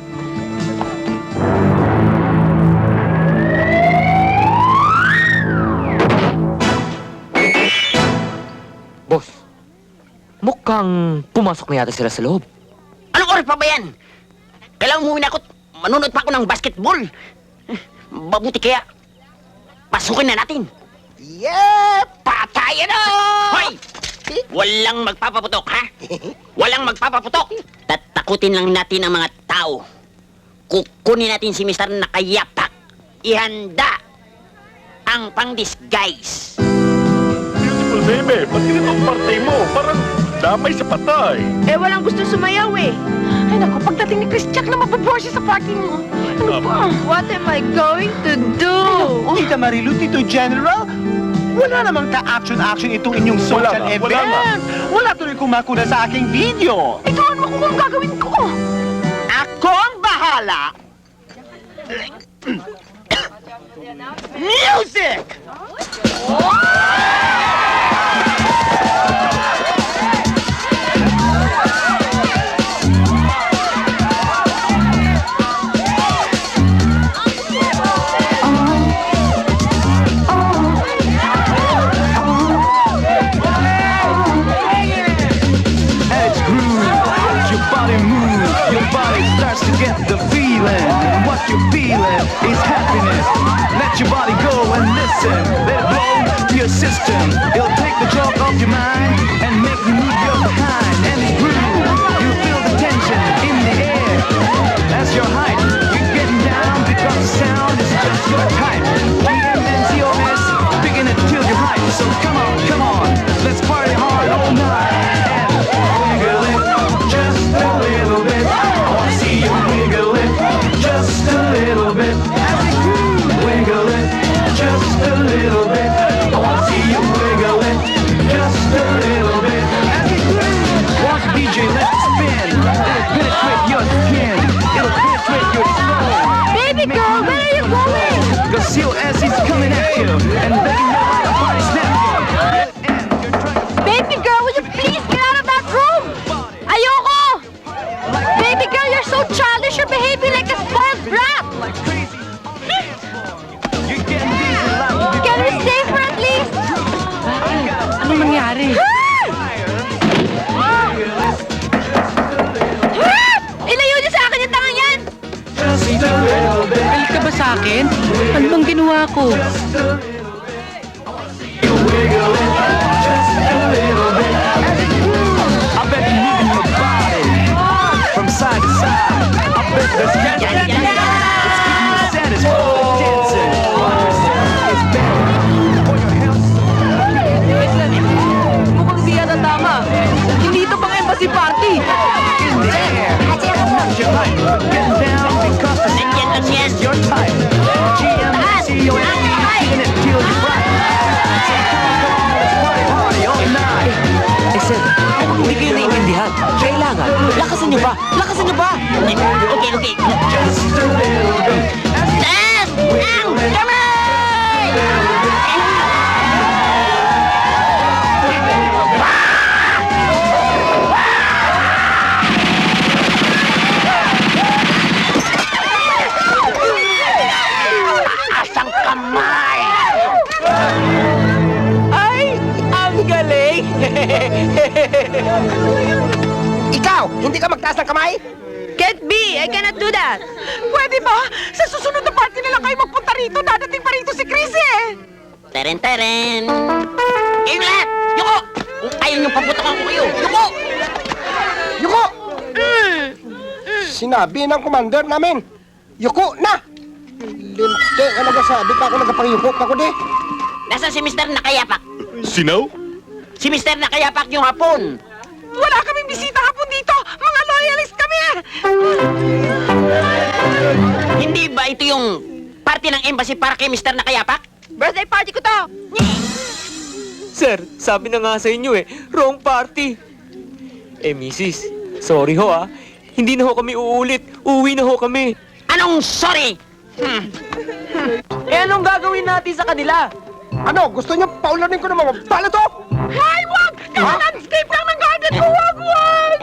Boss, mukhang pumasok na yata sila sa loob. Anong oras pa ba yan? Kailangan umuwi na ako. Manunod pa ako ng basketball. Mabuti kaya. Pasukin na natin. Yeah! Patayan na! Hoy! Walang magpapaputok, ha? Walang magpapaputok. Tatakutin lang natin ang mga tao. Kukunin natin si Mr. Nakayapak. Ihanda ang pang-disguise. Joseme, pati rin ang parte mo. Parang damay sa patay. Eh, walang gusto sumayaw eh. Ay naku, pagdating ni Chris, Jack na mapabore siya sa party mo. Ano ba? What am I going to do? Tita Marilu, Tito General, wala namang ka-action-action itong inyong social nga, event. wala nga. Wala tuloy kumakuna sa aking video. Ito, ano mo kung gagawin ko? Ako ang bahala! Music! Edge groove, your body moves, your body starts to get the feeling. And what you're feeling is happiness. Let your body go and listen. Let it flow to your system. It'll take the joke off your mind and make you move your behind. And groove, you feel the tension in the air. That's your height. You're getting down because the sound is just your type. GMNCOS, picking it till you're right. So come on, let's party hard all night. Wiggle it just a little bit. I wanna see you wiggle it just a little bit. As we groove, wiggle it just a little bit. I wanna see you wiggle it just a little bit. As we groove, watch DJ let it spin. It'll penetrate your skin. It'll penetrate your soul. Baby girl, where are you going? Cause COS is coming at you and begging you like a body snatcher. And you're trying to Baby girl, will you please get out of that room? Ayoko! Baby girl, you're so childish. You're behaving like a spoiled brat. like crazy. You're getting busy like Can we stay for at least? Ano nangyari? Ilayo niyo sa akin yung tangang yan! Galit ka ba sa akin? Ano bang ginawa ko? I bet you're moving your body from side to side. I bet there's it's keeping you satisfied. Dancing. It's better for your health. Mukhang di yan ang tama. Hindi ito pang embassy party. In the air, not your height. Get down because the sound is your type. GMCOS, in it till you're right. So come on, let's party hardy all night. Sir, hindi kayo naiintindihan. Kailangan, lakasan niyo ba? Lakasan niyo ba? Okay. Just a little bit. Asang kamay! Ay, ang galing! Ikaw, hindi ka magtaas ng kamay? Can't be! I cannot do that! Pwede ba? Sa susunod na party na lang kayo magpunta rito. Dadating pa rito si Chris eh. Teren! Kayong lahat! Yuko! Kung ayaw niyong paputokan ko kayo, yuko! Yuko! Sinabi ng commander namin, yuko na! Linte, ano ba sabi pa ako nagpangiyuko pa ko di? Nasaan si Mr. Nakayapak? Sinaw? Si Mr. Nakayapak yung hapon! Wala kaming bisita hapon dito. Mga loyalist kami. Hindi ba ito yung party ng embassy para kay Mr. Nakayapak? Birthday party ko to! Sir, sabi na nga sa inyo wrong party. Mrs., sorry ho Hindi na ho kami uulit. Uuwi na ho kami. Anong sorry? Anong gagawin natin sa kanila? Ano, gusto niyo paulanin ko ng mga bala to? Ay, wag! Naka-landscape lang ng garden ko. Wag!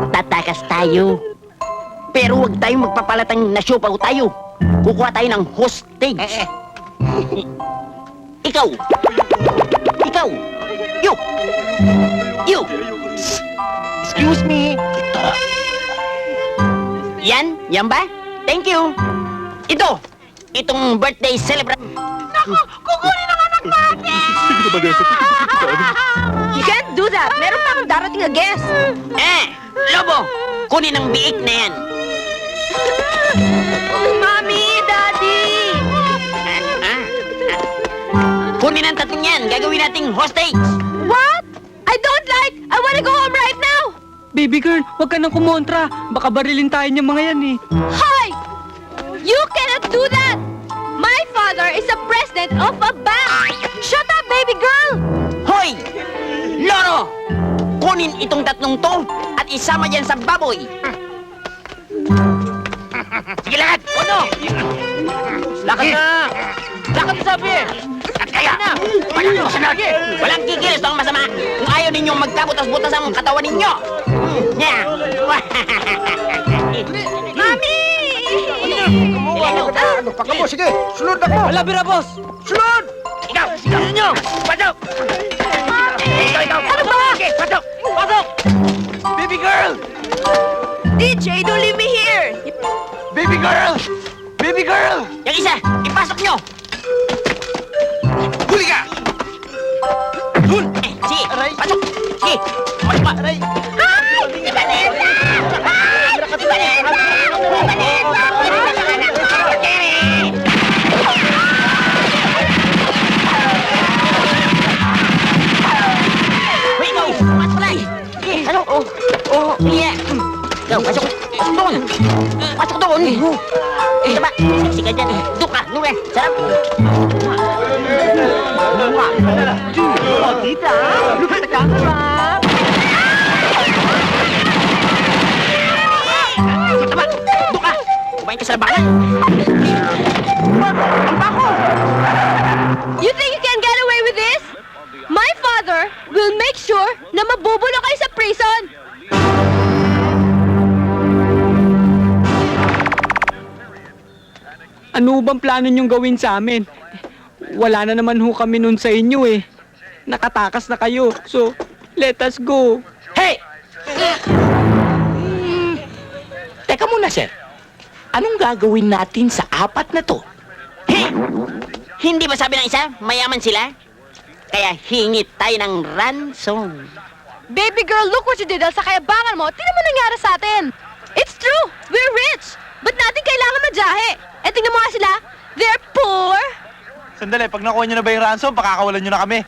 Tatakas tayo. Pero huwag tayong magpapalatang nasyupaw tayo. Kukuha tayo ng hostage. Ikaw! You! Excuse me. Yan ba? Thank you. Itong birthday celebration. Naku, kukunin ang anak natin! Sige na, Vanessa. You can't do that! Meron pa akong darating na guest! Lobo! Kunin ang biik na yan. Mommy! Daddy! Kunin ang tatlong yan. Gagawin nating hostage. What? I don't like! I wanna go home right now! Baby girl, huwag ka nang kumontra. Baka barilin tayo niya mga yan eh. Hoy! You cannot do that! My father is the president of a bank! Shut up, baby girl! Hoy! Loro! Kunin itong tatlong to at isama dyan sa baboy. Sige lahat! Ano? Lakad na! Lakad na sabi eh! At kaya! Walang sunod! Walang kikilos ang masama kung ayaw ninyong magkabutas-butas ang katawan ninyo! Yeah. Mami! Pakamo, sige! Sunod ako! Wala, bira, boss! Sunod! Ikaw! Ikaw ninyo! Pasok! Ikaw! Ano ba? Sige, pasok! Pasok! Baby girl! DJ, don't leave me here! Baby girl! Baby girl! Yung isa, ipasok nyo! Huli ka! Sige, pasok! Sige, pasok pa! Aray! Ay! Si Vanessa! Ay! Si Vanessa! Si Vanessa! Hoy, ikaw! Pasok lang! Sige, pasok! Sige! Ikaw, pasok! Pasok doon! Pasok doon! Ito ba? Sige dyan! Doon ka! Doon ka! Sarap! Tama! Doon ka! Kumain ka sa labanan! Ang bako! You think you can get away with this? My father will make sure na mabubulo kayo sa prison! Ano bang plano niyong gawin sa amin? Wala na naman ho kami nun sa inyo eh. Nakatakas na kayo. So, let us go. Hey! Teka muna, sir. Anong gagawin natin sa apat na to? Hey! Hindi ba sabi ng isa, mayaman sila? Kaya hingit tayo ng ransom. Baby girl, look what you did sa kayabangan mo. Tingnan mo nangyari sa atin. It's true, we're rich. Ba't natin kailangan madyahe? Eh, tingnan mo nga sila. They're poor. Sandali, pag nakuha nyo na ba yung ransom, pakakawalan nyo na kami.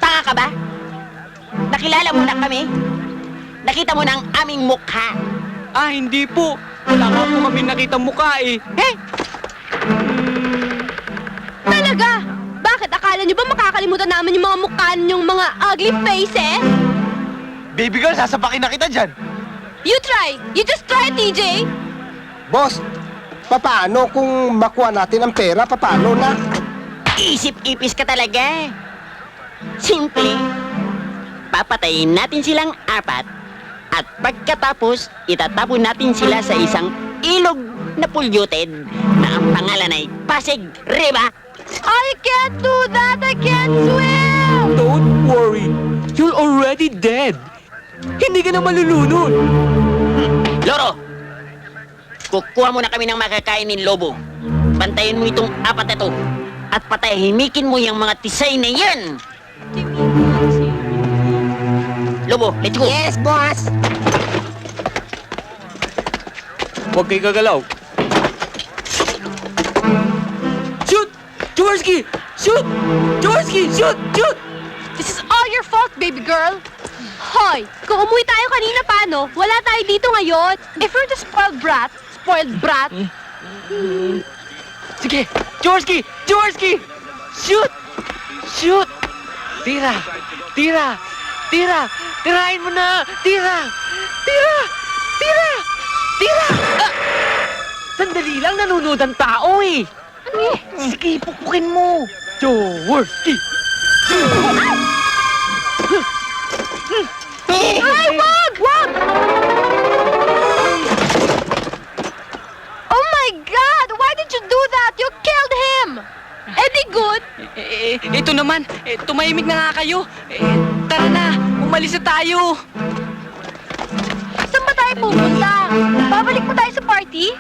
Tanga ka ba? Nakilala mo na kami? Nakita mo na ang aming mukha. Ah, hindi po. Wala nga po kami nakita mukha eh. Talaga? Bakit? Akala niyo ba makakalimutan namin yung mga mukha ninyong mga ugly faces? Baby girl, sasapakin na kita dyan. You try. You just try, TJ. Boss, paano kung makuha natin ang pera? Paano na? Isip-ipis ka talaga. Simple. Papatayin natin silang apat at pagkatapos, itatapon natin sila sa isang ilog na polluted na ang pangalan ay Pasig River. I can't do that. I can't swim. Don't worry. You're already dead. Hindi ka na malulunod. Loro, kukuha mo na kami ng makakain ng lobo. Bantayin mo itong apat na to at patahimikin mo yung mga tisay na yan. Lobo, let's go. Yes, boss. Huwag kayo gagalaw. Shoot! Jaworski! Shoot! Jaworski! Shoot! Shoot! This is all your fault, baby girl. Hoy, kung umuwi tayo kanina paano, wala tayo dito ngayon. If you're the spoiled brat, Sige! Jaworski! Jaworski! Shoot! Shoot! Tira! Tira! Tira! Tirahin mo na! Tira! Tira! Tira! Tira! Ah! Sandali lang, nanonood ang tao eh! Ano? Sige, pupukin mo! Jaworski! Ay, wag! Wag! Oh my God! Why did you do that? You killed him! Eddie good? Ito naman, tumahimik na nga kayo. Tara na, umalis na tayo. Saan ba tayo pupunta? Babalik mo tayo sa party?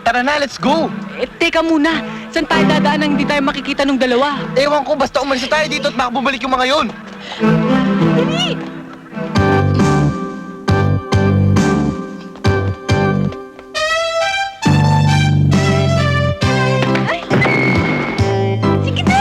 Tara na, let's go! Teka muna, Saan tayo dadaan nang hindi tayo makikita nung dalawa? Ewan ko, basta umalis na tayo dito at makabumalik yung mga yun. Sige na!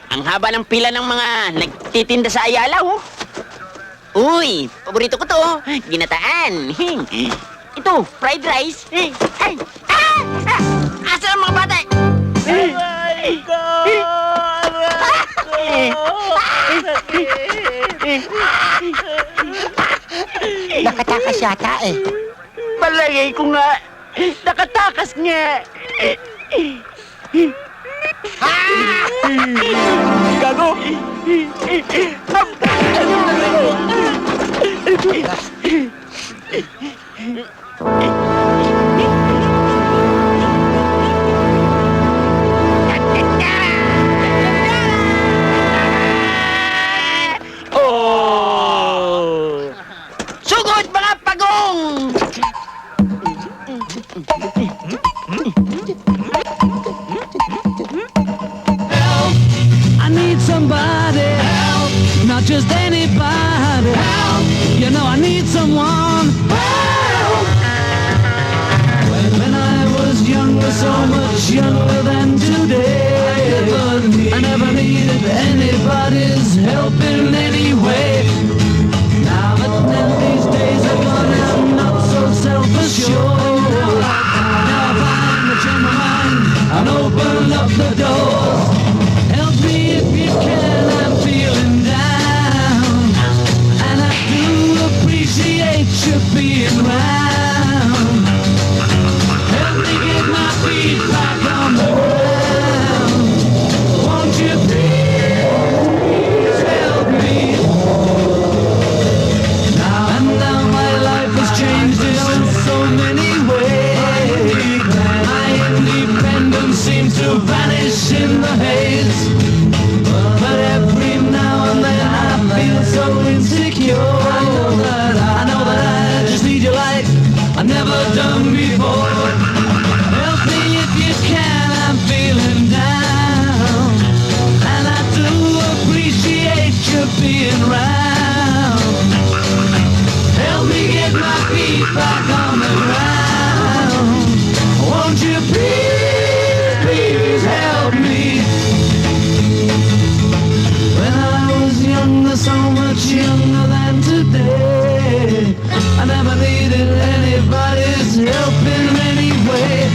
Ang haba ng pila ng mga nagtitinda sa Ayala, oh. Uy, paborito ko to. Ginataan. Ito, fried rice. Asa ang mga bata? Nakatakas yata eh. Palagay ko nga. Nakatakas nga. Gago! Oh! Sugod mga pagong! I need somebody help, not just anybody help. You know I need someone help. When I was younger, so much younger than today, I never needed anybody's help in any way. Now that these days are gone, I'm not so self-assured. Now I finally change my mind and open up the doors. Help me if you can, I'm feeling down. And I do appreciate you being around. Help me get my feet back on the ground. Won't you please help me? Now my life has changed in so many ways. My independence seems to vanish in the haze. But every now and then I feel so insecure. I know that I just need you like I've never done before. Help me if you can, I'm feeling down. And I do appreciate you being around. Help me get my feet back on the ground. Won't you please, please help me? When I was younger, so much younger than today, I never needed anybody's help in any way.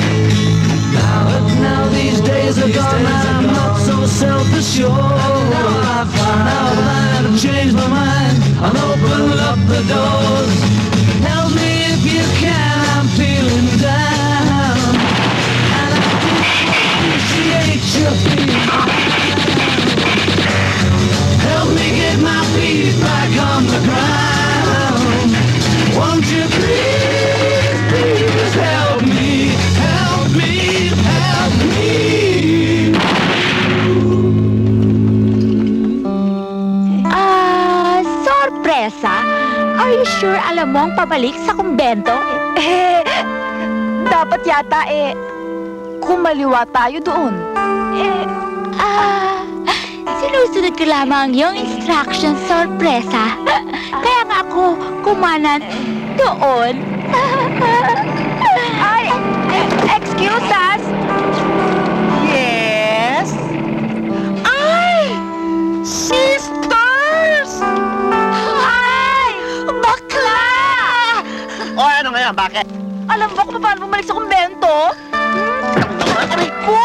Now these days are gone, I'm not so self-assured. Now that I've changed my mind, I'll open up the doors. Help me if you can, I'm feeling down. And I do appreciate you being help me get my feet back on the ground. Won't you please, please help me, help me, help me. Sorpresa? Are you sure alam mo ang pabalik sa kumbento? Dapat yata kumaliwa tayo doon. Sinusunod ko lamang yung instructions, sorpresa. Kaya nga ako kumanan doon. Ay, excuse us! Yes? Ay! Sisters! Ay! Bakla! O ano ngayon, bakit? Alam mo kung paano bumalik sa kumbento? Aray ko!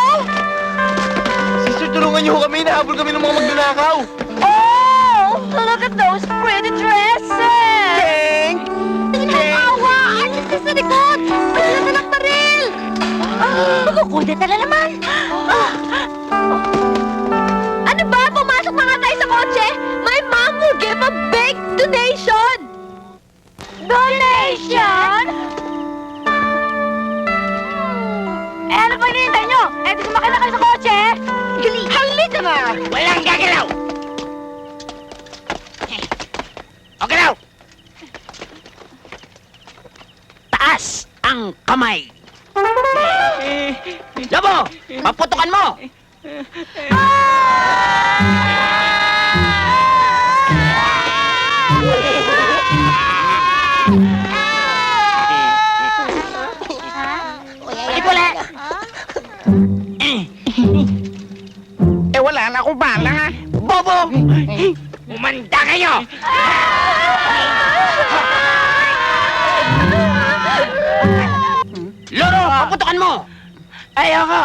Sister, tulungan niyo kami. Nahabol kami ng mga magnanakaw. Oh! Look at those pretty dresses! Thank! Awa! Ano sa likod? Wala na ng baril! Magkukulit na naman! Ano ba? Pumasok na nga tayo sa kotse! My mom will give a big donation! Donation? hinihintay nyo? Eh, di sumakay na kayo sa kotse! Halika na! Walang gagalaw! O galaw! Taas ang kamay! Lobo! Paputukan mo! Ipula! Wala na akong bala. Bobo! Umanda kayo! Loro, paputukan mo! Ayoko!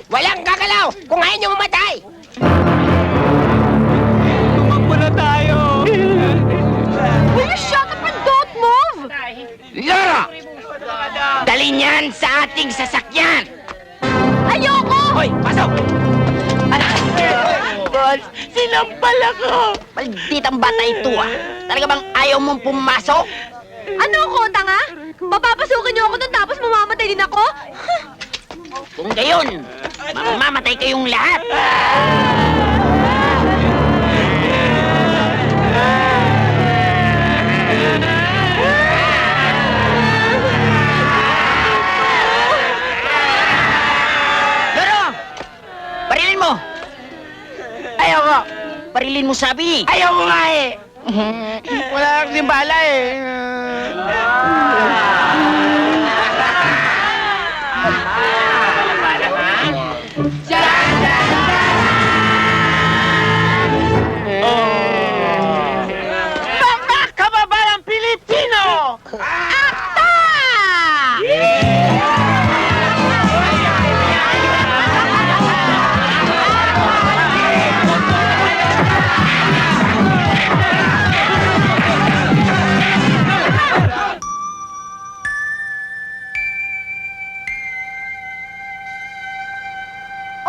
Walang gagalaw kung ayaw nyo mamatay! Tumakbo na tayo! Will you shut up and don't move? Loro! Dali niyan sa ating sasakyan! Ayoko! Hoy, pasok! Boss, sinampal ako! Malditang bata ito ah! Talaga bang ayaw mong pumasok? Ano ako, tanga? Papapasukin niyo ako doon tapos mamamatay din ako? Kung gayon, mamamatay kayong lahat! Loro! Parilin mo! Ayoko! Parilin mo sabi! Ayoko nga eh! Wala kasing bala eh! Mga kababayang Pilipino! Akta!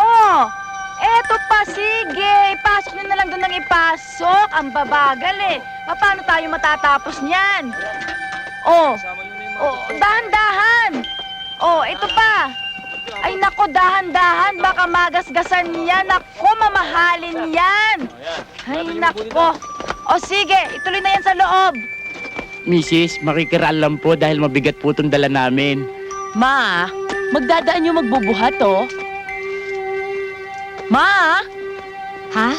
Oh, eto pa, sige. Ipasok nyo na lang doon ng ipasok. Ang babagal eh. Paano tayo matatapos niyan? Oh, dahan-dahan. Oh, ito pa. Ay nako, dahan-dahan. Baka magasgasan yan. Nako, mamahalin yan. Ay nako. O sige, ituloy na yan sa loob. Mrs., makikiraan po dahil mabigat po itong dala namin. Ma, magdadaan yung magbubuhat, oh. Ma! Ha?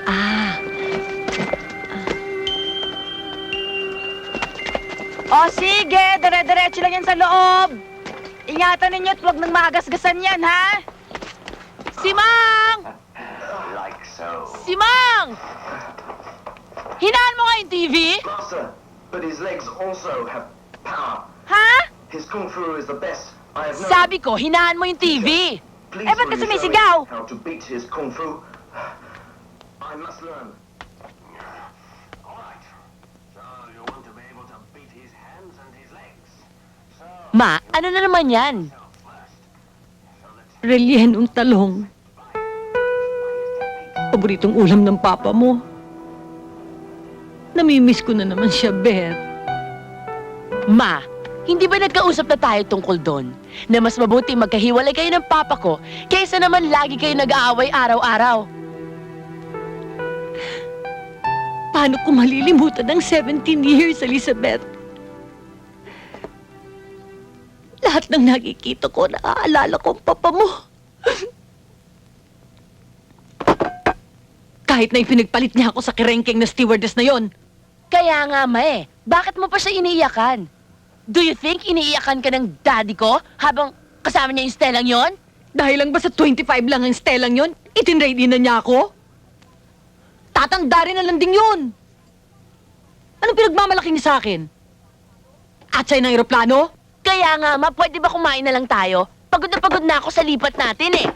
Ah. O sige, dire-diretso lang yan sa loob. Ingatan ninyo at huwag nang magasgasan yan, ha? Si Mang! Si Mang! Hinaan mo nga yung TV? Sir, but his legs also have power. Ha? His kung fu is the best I have known. Sabi ko, hinaan mo yung TV. Please ba't ka will you show me sumisigaw? how to beat his kung fu? I must learn. Alright. So you want to be able to beat his hands and his legs. Ma, ano na naman yan? Relyenong talong. Paboritong ulam ng papa mo. Namimiss ko na naman siya, Beth. Ma, hindi ba nagkausap na tayo tungkol doon? Na mas mabuti magkahiwalay kayo ng papa ko kaysa naman lagi kayo nag-aaway araw-araw. Paano ko malilimutan ang 17 years, Elizabeth? Lahat ng nakikita ko, naaalala ko ang papa mo. Kahit na ipinagpalit niya ako sa kirengking na stewardess na yon. Kaya nga, ma eh. Bakit mo pa siya iniiyakan? Do you think iniiyakan ka ng daddy ko habang kasama niya yung Stellang yon? Dahil lang ba sa 25 lang ang Stellang yon, itinready na niya ako? Tatanda rin na lang din yun. Anong pinagmamalaki niya sa akin? At sa'yo ng aeroplano? Kaya nga, ma, pwede ba kumain na lang tayo? Pagod na ako sa lipat natin eh.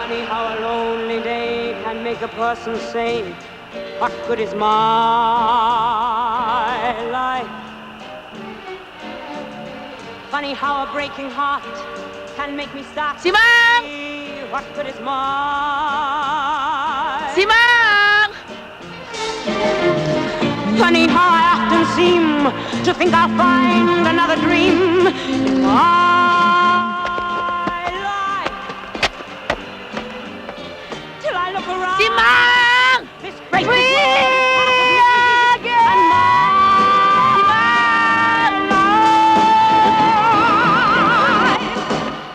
Funny how a lonely day can make a person say, what good is my life? Funny how a breaking heart can make me start Si Mang! what good is my Si Mang! Funny how I often seem to think I'll find another dream in my life. Till I look around. Si Mang! This great Free big world again! and my Si Mang! life.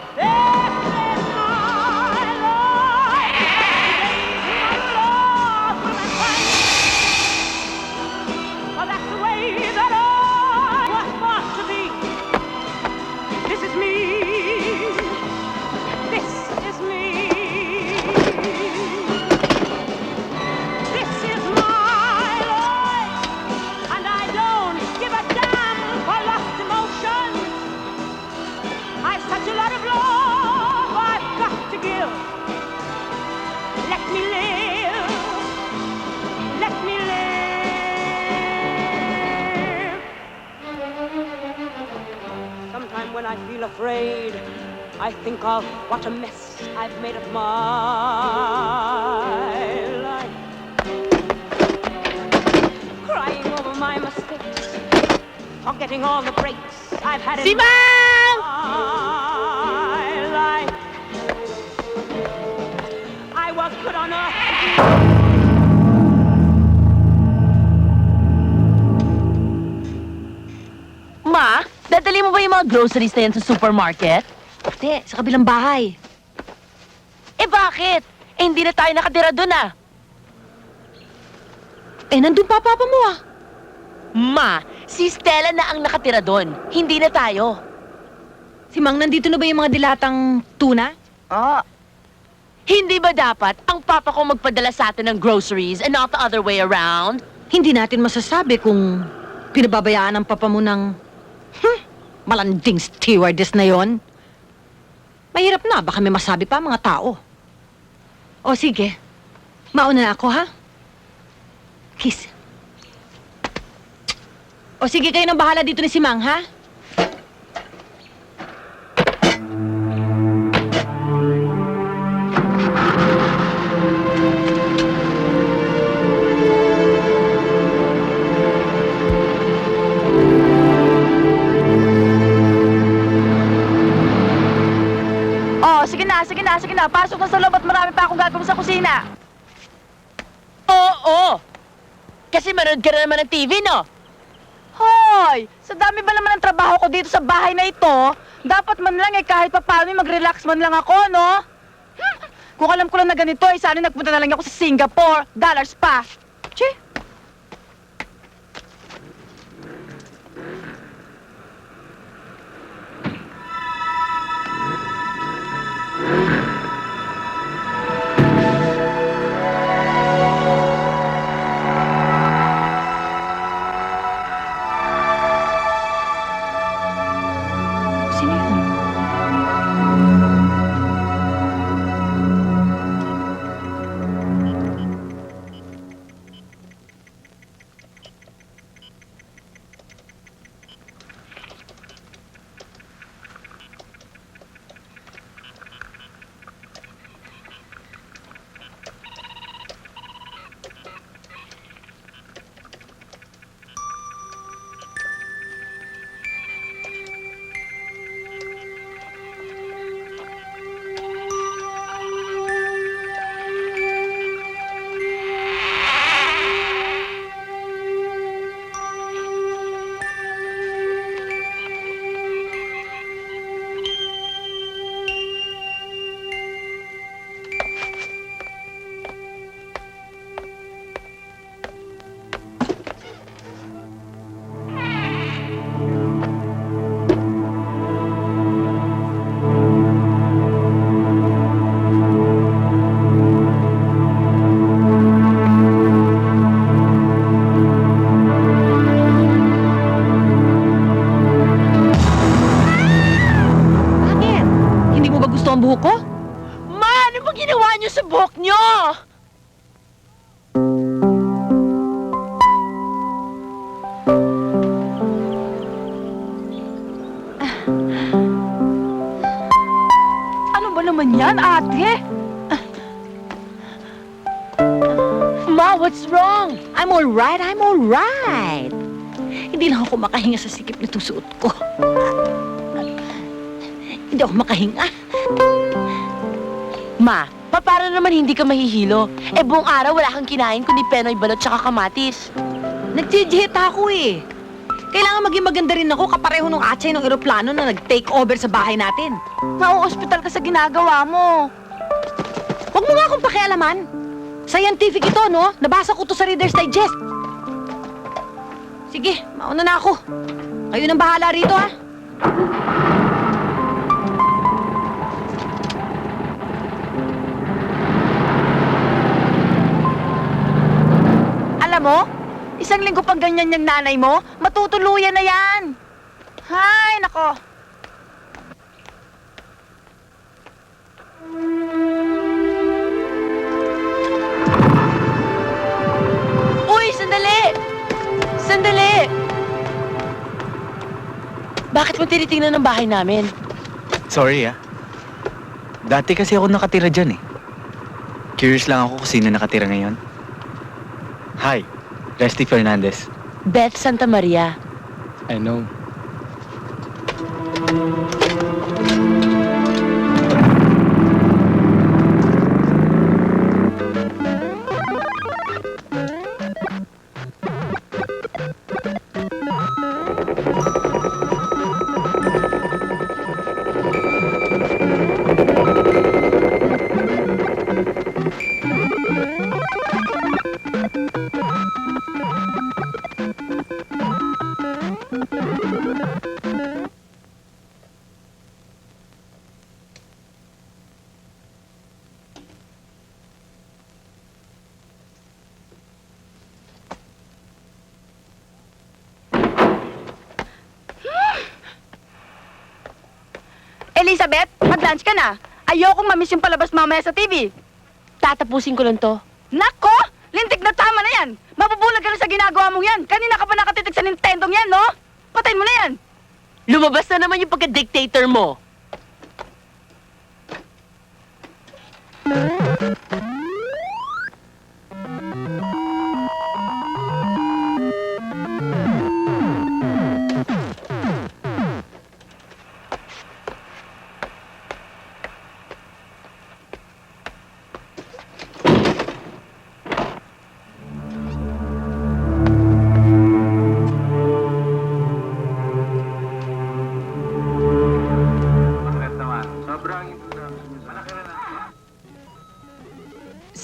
This is my life. Today's my love will find. Well, that's the way that I was born to be. This is me. This is me. This is my life, and I don't give a damn for lost emotions. I've such a lot of love I've got to give. Let me live. Let me live. Sometime when I feel afraid, I think of what a mess I've made of my life. Crying over my mistakes, forgetting all the breaks I've had Si in Mang! my life. I was put on earth. Ma, dadali mo ba yung mga groceries na yan sa supermarket? Ate, sa kabilang bahay. Eh bakit? Eh hindi na tayo nakatira dun ah. Eh, nandun pa papa mo ah. Ma, si Stella na ang nakatira dun. Hindi na tayo. Si Mang, nandito na ba yung mga dilatang tuna? Ah. Hindi ba dapat ang papa ko magpadala sa atin ng groceries and not the other way around? Hindi natin masasabi kung pinababayaan ng papa mo ng malanding stewardess na yon. Mahirap na, baka may masabi pa mga tao. O sige, mauna na ako ha? Kiss. O sige, kayo nang bahala dito ni si Mang, ha? Oh, sige na. Pasok na sa loob at marami pa akong gagawin sa kusina. Oo! Kasi manood ka na naman ng TV, no? Hoy! Sa dami ba naman ng trabaho ko dito sa bahay na ito, dapat man lang kahit pa paano mag-relax man lang ako, no? Kung alam ko lang na ganito, sana nagpunta na lang ako sa Singapore. Dollars pa. Che? Sino yun? Bakit? Hindi mo ba gusto ang buhok ko? Ma, ano ba ginawa niyo sa buhok niyo? Ano ba naman yan, ate? Ma, what's wrong? I'm alright. Hindi lang ako makahinga sa sikip na suot ko. Hindi ako makahinga. Ma, paano naman hindi ka mahihilo? Eh, buong araw wala kang kinain kundi penoy balot tsaka kamatis. Nagtijihita ako eh. Kailangan maging maganda rin ako kapareho nung atsay ng eroplano na nag-take over sa bahay natin. Nauospital ka sa ginagawa mo. Huwag mo nga akong pakialaman. Scientific ito, no? Nabasa ko to sa Reader's Digest. Sige, mauna na ako. Kayo nang bahala rito, ha? Alam mo, isang linggo pang ganyan yung nanay mo, matutuluyan na yan. Hay, nako. Uy, sandali! Sandali! Bakit mo tinitingnan ng bahay namin? Sorry Dati kasi ako nakatira dyan Curious lang ako kung sino nakatira ngayon. Hi, Resty Fernandez. Beth Santa Maria. I know. Elizabeth, mag-lunch ka na. Ayokong mamiss yung palabas mamaya sa TV. Tatapusin ko lang to. Nako! Lintik na tama na yan! Mabubulag ka na sa ginagawa mong yan! Kanina ka pa nakatitig sa Nintendo yan, no? Patayin mo na yan! Lumabas na naman yung pagka-dictator mo.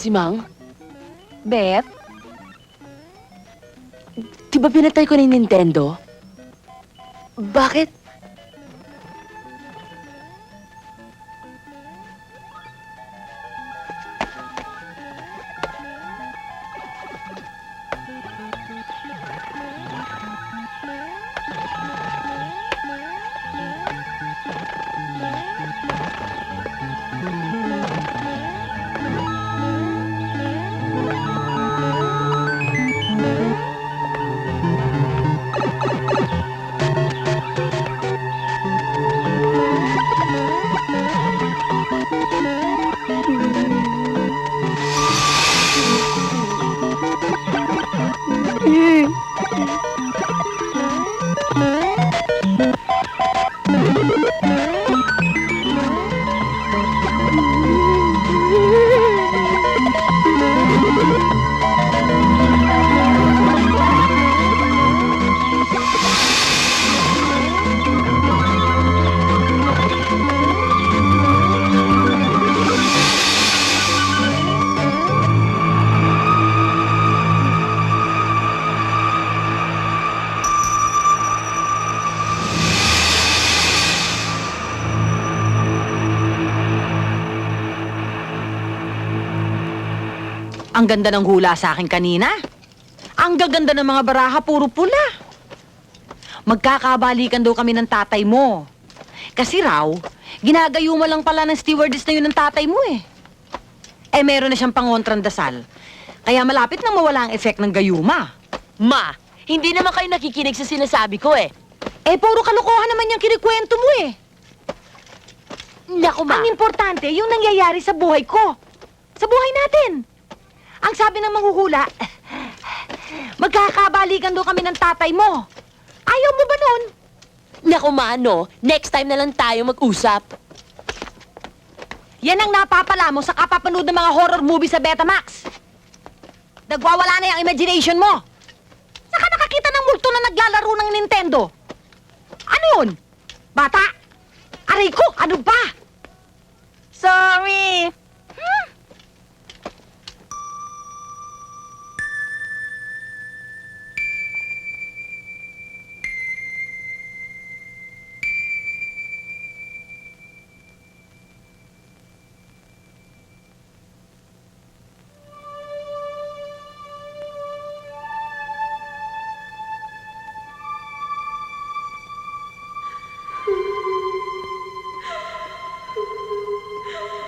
Si Mang? Beth? Di ba pinatay ko na yung Nintendo? Bakit? Ang ganda ng hula sa akin kanina. Ang gaganda ng mga baraha, puro pula. Magkakabalikan daw kami ng tatay mo. Kasi raw, ginagayuma lang pala ng stewardess na yun ng tatay mo eh. Eh, meron na siyang pangontrang dasal. Kaya malapit na mawala ang effect ng gayuma. Ma, hindi naman kayo nakikinig sa sinasabi ko eh. Eh, puro kalokohan naman yung kinikwento mo eh. Naku, Ma. Ang importante, yung nangyayari sa buhay ko. Sa buhay natin. Ang sabi ng manghuhula, magkakabalikan daw kami ng tatay mo. Ayaw mo ba nun? Naku, Ma, ano? Next time na lang tayo mag-usap. Yan ang napapala mo sa kapapanood ng mga horror movie sa Betamax. Nagwawala na yung imagination mo. Saka nakakita ng multo na naglalaro ng Nintendo. Ano yun? Bata? Aray ko, ano ba? Sorry!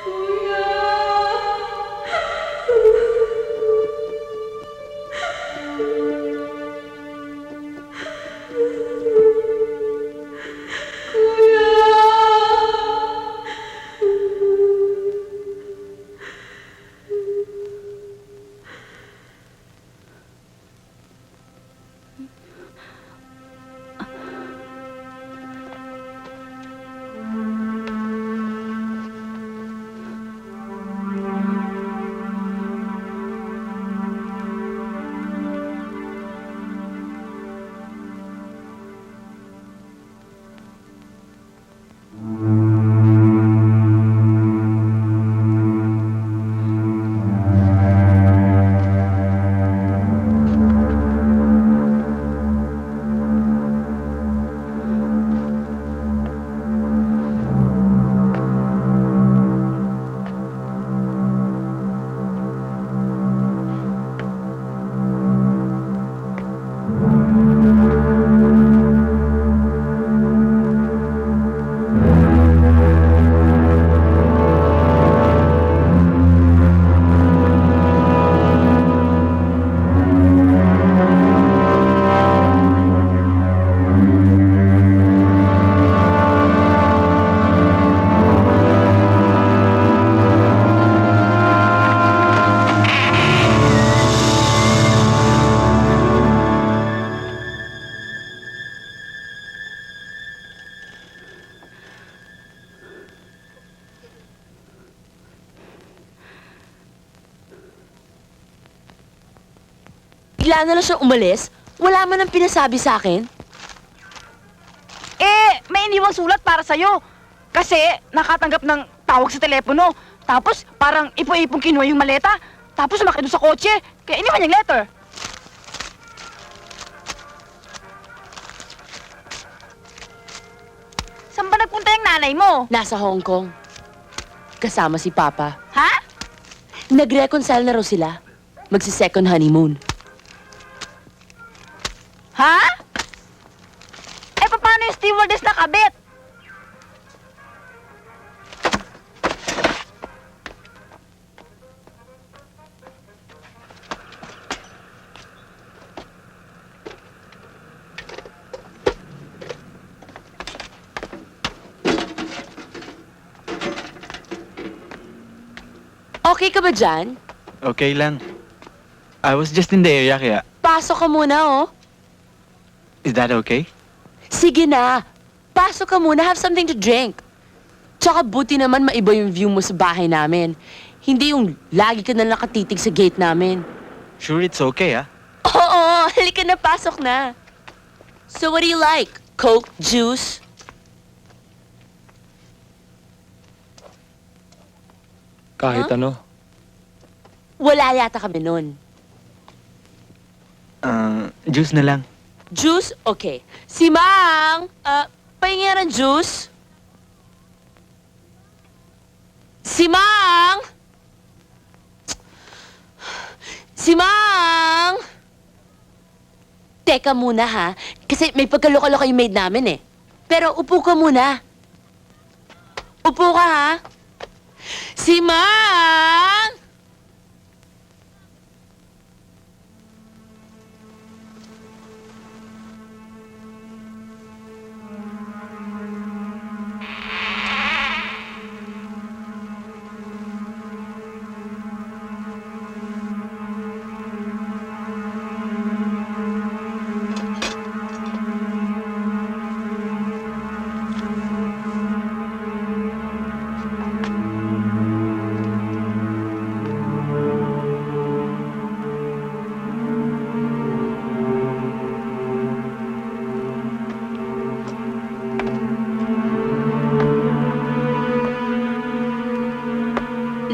Kuya! bigla na lang siya umalis? Wala man ang pinasabi sa akin? May iniwang sulat para sa'yo. Kasi nakatanggap ng tawag sa telepono. Tapos parang ipo-ipong kinuha yung maleta. Tapos sumakit doon sa kotse. Kaya iniwan yung letter. Saan ba nagpunta yung nanay mo? Nasa Hong Kong. Kasama si Papa. Ha? Nag-reconcile na raw sila. Magsi-second honeymoon. Ha? Paano yung stewardess na kabit? Okay ka ba dyan? Okay lang. I was just in the area kaya. Pasok ka muna, oh. Is that okay? Sige na. Pasok ka muna. Have something to drink. Tsaka buti naman maiba yung view mo sa bahay namin. Hindi yung lagi ka na nakatitig sa gate namin. Sure it's okay, ah? Oo, halika na. Pasok na. So what do you like? Coke? Juice? Kahit Huh? ano. Wala yata kami nun. Juice na lang. Juice? Okay. Si Mang! Pahingi ng juice? Si Mang! Si Mang! Teka muna ha, kasi may pagkaloko-loko yung maid namin eh. Pero upo ka muna. Upo ka ha. Si Mang!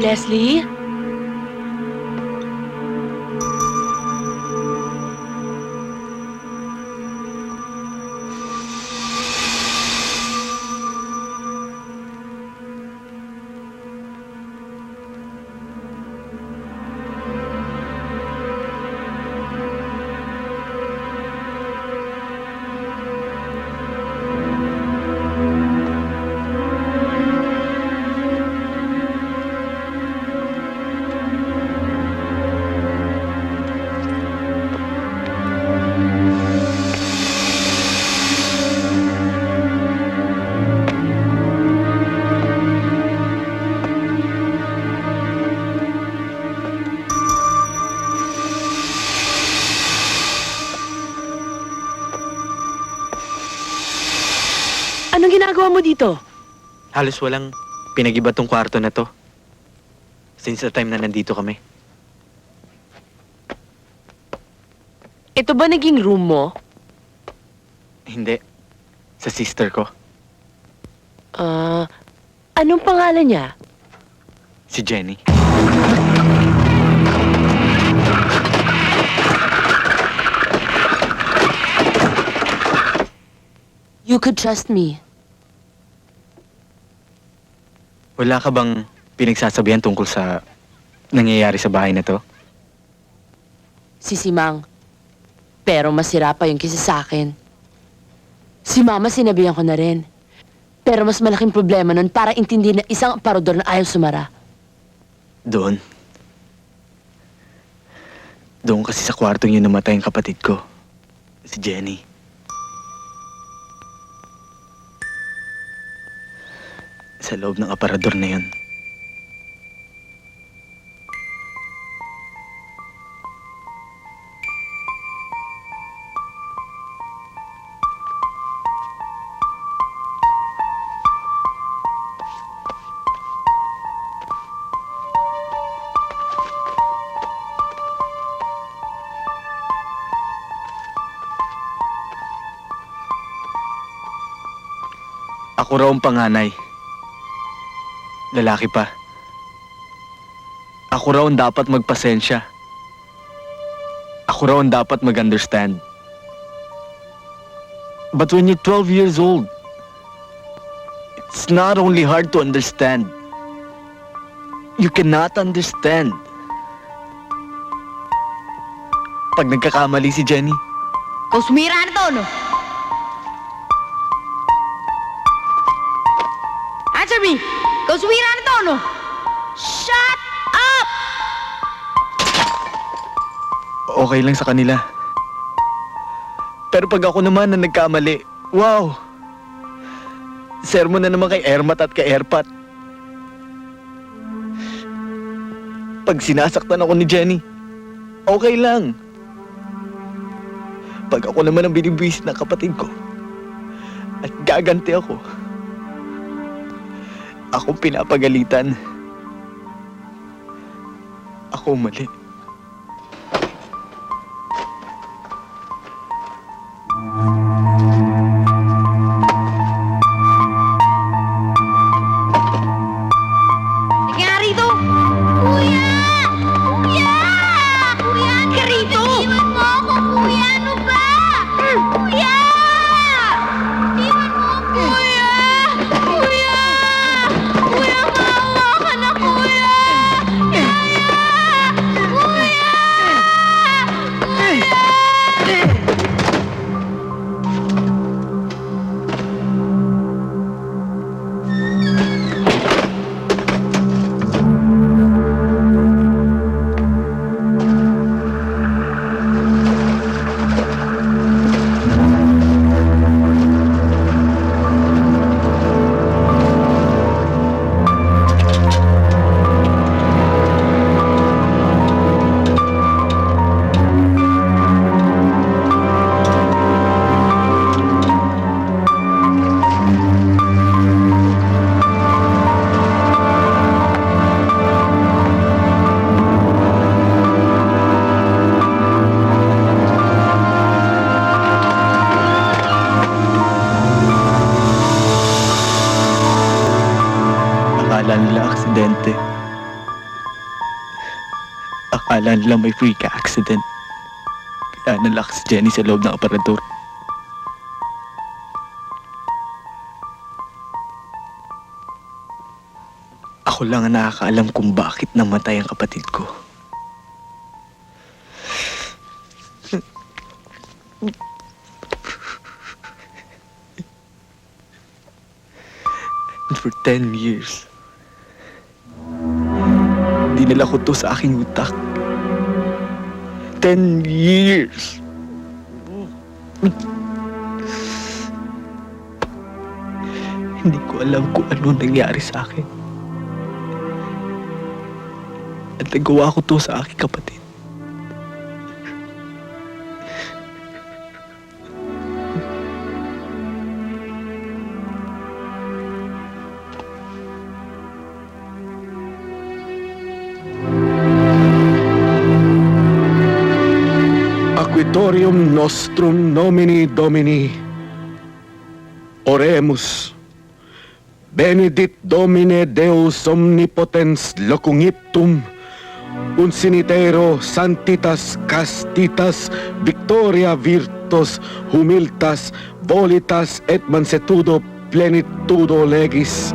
Leslie? Anong ginagawa mo dito? Halos walang pinag-iba tong kwarto na to. Since the time na nandito kami. Ito ba naging room mo? Hindi. Sa sister ko. Anong pangalan niya? Si Jenny. You could trust me. Wala ka bang pinagsasabihan tungkol sa nangyayari sa bahay na to? Si Simang. Pero masira pa yung kisa sa akin. Si Mama sinabihan ko na rin. Pero mas malaking problema nun para intindihin na isang aparador na ayaw sumara. Doon. Doon kasi sa kwartong yun namatay ang kapatid ko. Si Jenny. Sa loob ng aparador na yun. Ako raw ang panganay. Lalaki pa. Ako raw ang dapat magpasensya. Ako raw ang dapat mag-understand. But when you're 12 years old, it's not only hard to understand. You cannot understand. Pag nagkakamali si Jenny, Kau sumira na to, no? Answer me! Kau sumira na to, no? Shut up! okay lang sa kanila. Pero pag ako naman na nagkamali, wow! Sermon na naman kay Ermat at kay Erpat. Pag sinasaktan ako ni Jenny, okay lang. Pag ako naman ang binibwis ng kapatid ko, at gaganti ako, akong pinapagalitan. Ako mali. Sige nga rito! Kuya! Kuya! Kuya, ka rito! Iwan mo ako, kuya! Ano ba? Kuya! Iwan mo ako, kuya! Kuya! Kuya, maawa ka na, kuya! Yaya! Kuya! Akala nila aksidente. Akala nila may freak accident. Kaya nalak si Jenny sa loob ng aparador. Ako lang ang nakakaalam kung bakit namatay ang kapatid ko. And for 10 years, dinala ko to sa aking utak. 10 years! Hindi ko alam kung ano nangyari sa akin. At nagawa ko to sa aking kapatid. Acquitorium nostrum nomini Domini. Oremus. Benedict Domine Deus omnipotens locum iptum, uncinitero santitas castitas victoria virtus humiltas volitas et mansetudo plenitudo legis,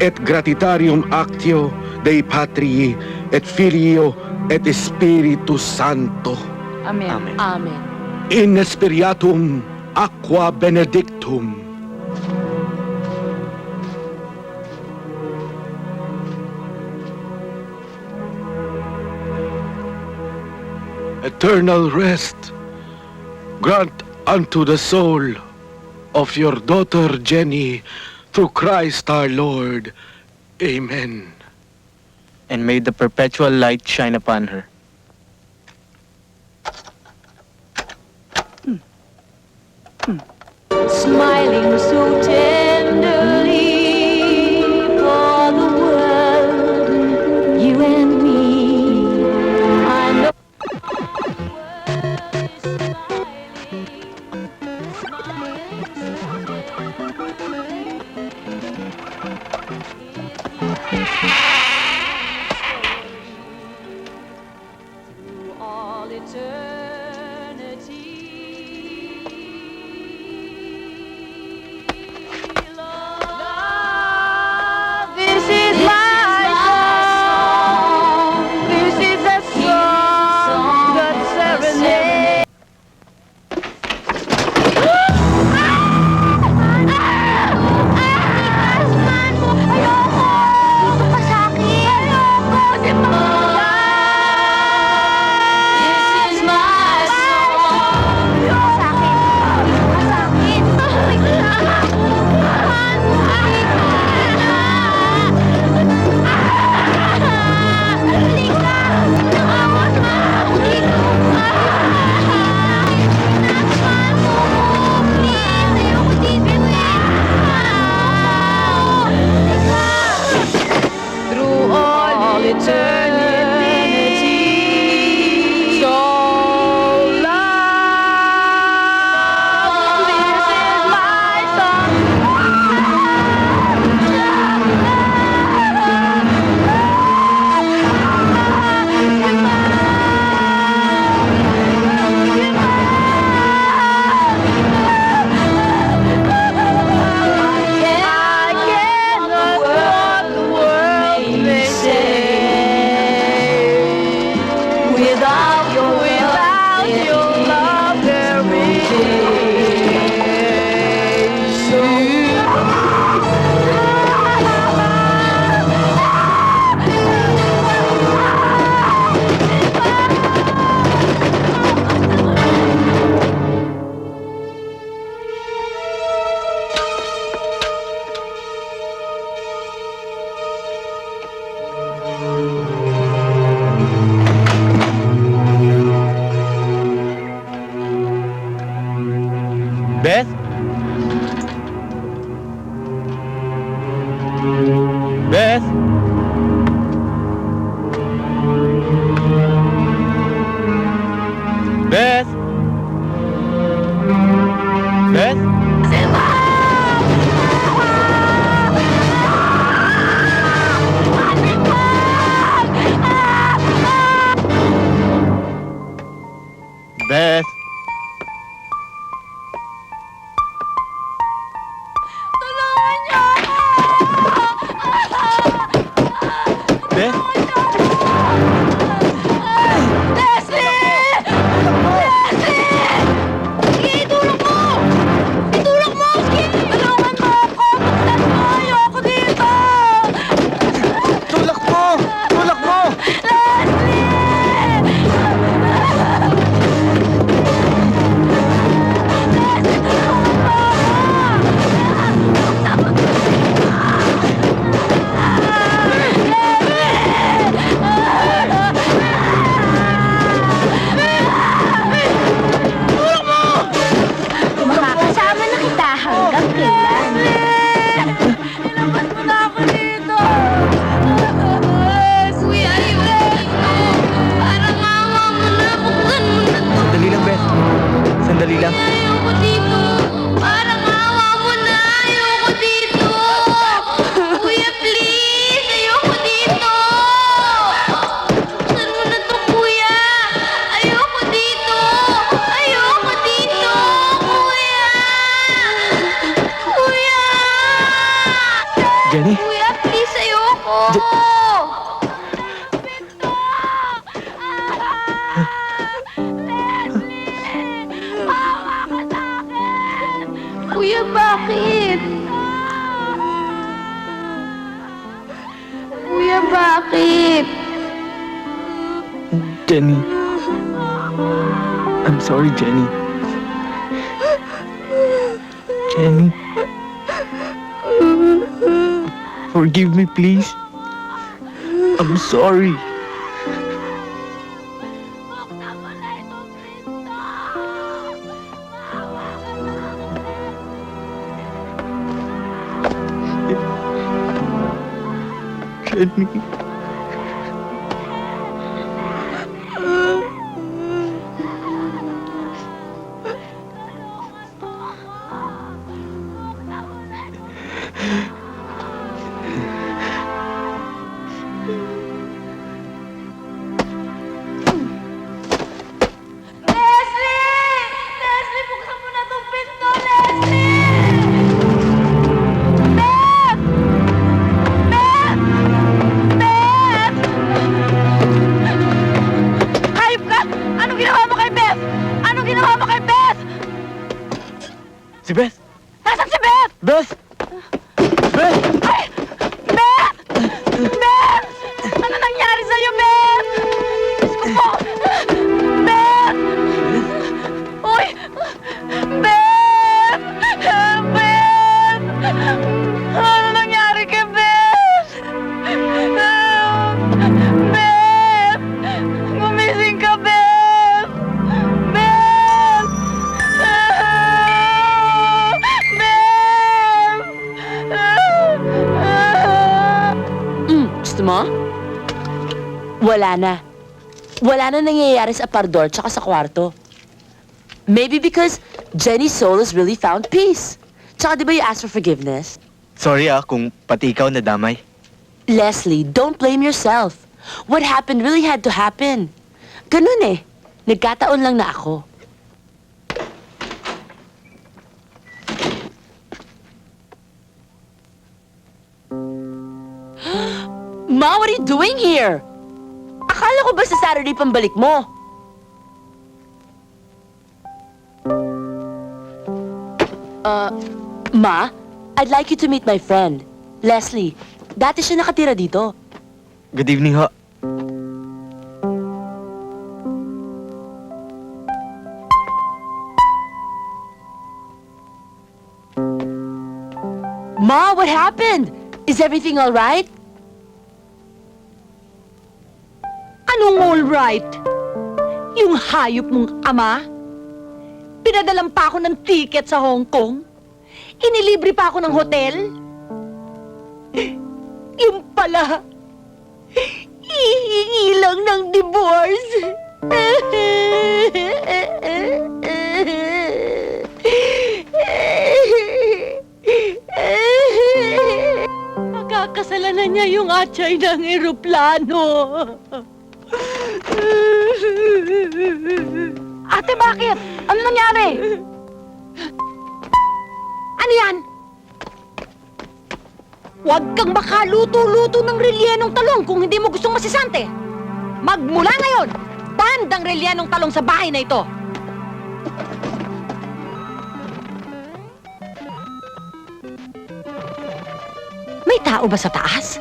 et gratitarium actio Dei Patrii et Filio et Spiritus Sancto. Amen. Amen. Amen. In spiriatum aqua benedictum. Eternal rest grant unto the soul of your daughter Jenny through Christ our Lord. Amen. And may the perpetual light shine upon her. Smiling so tenderly for the world, you and me. I know. Beth? Beth? Beth? Beth? Beth? Tulungan niyo ako! Beth? Leslie! Leslie! Sige, itulong mo! Itulong mo! Sige! Tulungan mo ako! Buksan mo! Ayoko dito! Tulak mo! Tulak mo! Makakasama na kita hanggang kailan. Ilabas mo na ako dito! Kuya, iwan mo! Parang awa mo na! Buksan mo na to! Sandali lang, Beth. Sandali lang. Ayoko dito! Parang awa mo na! Ayoko dito! Kuya, please! Ayoko dito! Buksan mo na to, kuya! Ayoko dito! Ayoko dito! Kuya! Kuya! Jenny? Kuya, please! Ayoko! Kuya, bakit? Kuya, bakit? Jenny. I'm sorry, Jenny. Jenny. Forgive me, please. I'm sorry. Jenny. Leslie, buksan mo na tong pinto, Leslie! Beth! Beth! Beth! Hayop ka! Anong ginawa mo kay Beth? Anong ginawa mo kay Beth? Si Beth! Nasaan si Beth? Beth! Beth! Ay! Beth! Beth! Ano nangyari sa'yo, Beth? Diyos ko po! Beth! Uy! Beth! Beth! Ano nangyari kay Beth? Beth! Gumising ka, Beth! Beth! Gusto mo? Wala na. Wala na nangyayari sa aparador tsaka sa kwarto. Maybe because Jenny's soul has really found peace. Tsaka di ba you asked for forgiveness? Sorry kung pati ikaw nadamay. Leslie, don't blame yourself. What happened really had to happen. Ganun eh. Nagkataon lang na ako. Ma, what are you doing here? Akala ko ba sa Saturday pambalik mo? Ma, I'd like you to meet my friend, Leslie. Dati siya nakatira dito. Good evening ho. Ma, what happened? Is everything all right? Anong all right? Yung hayop mong ama? Pinadalan pa ako ng ticket sa Hong Kong. Inilibre pa ako ng hotel. Yung pala, hihingi lang ng divorce. Makakasalan na niya yung atsay ng eroplano. Ate, bakit? Ano nangyari? Ano yan? Huwag kang makaluto-luto ng relyenong talong kung hindi mo gustong masisante. Magmula ngayon, banned ang relyenong talong sa bahay na ito. May tao ba sa taas?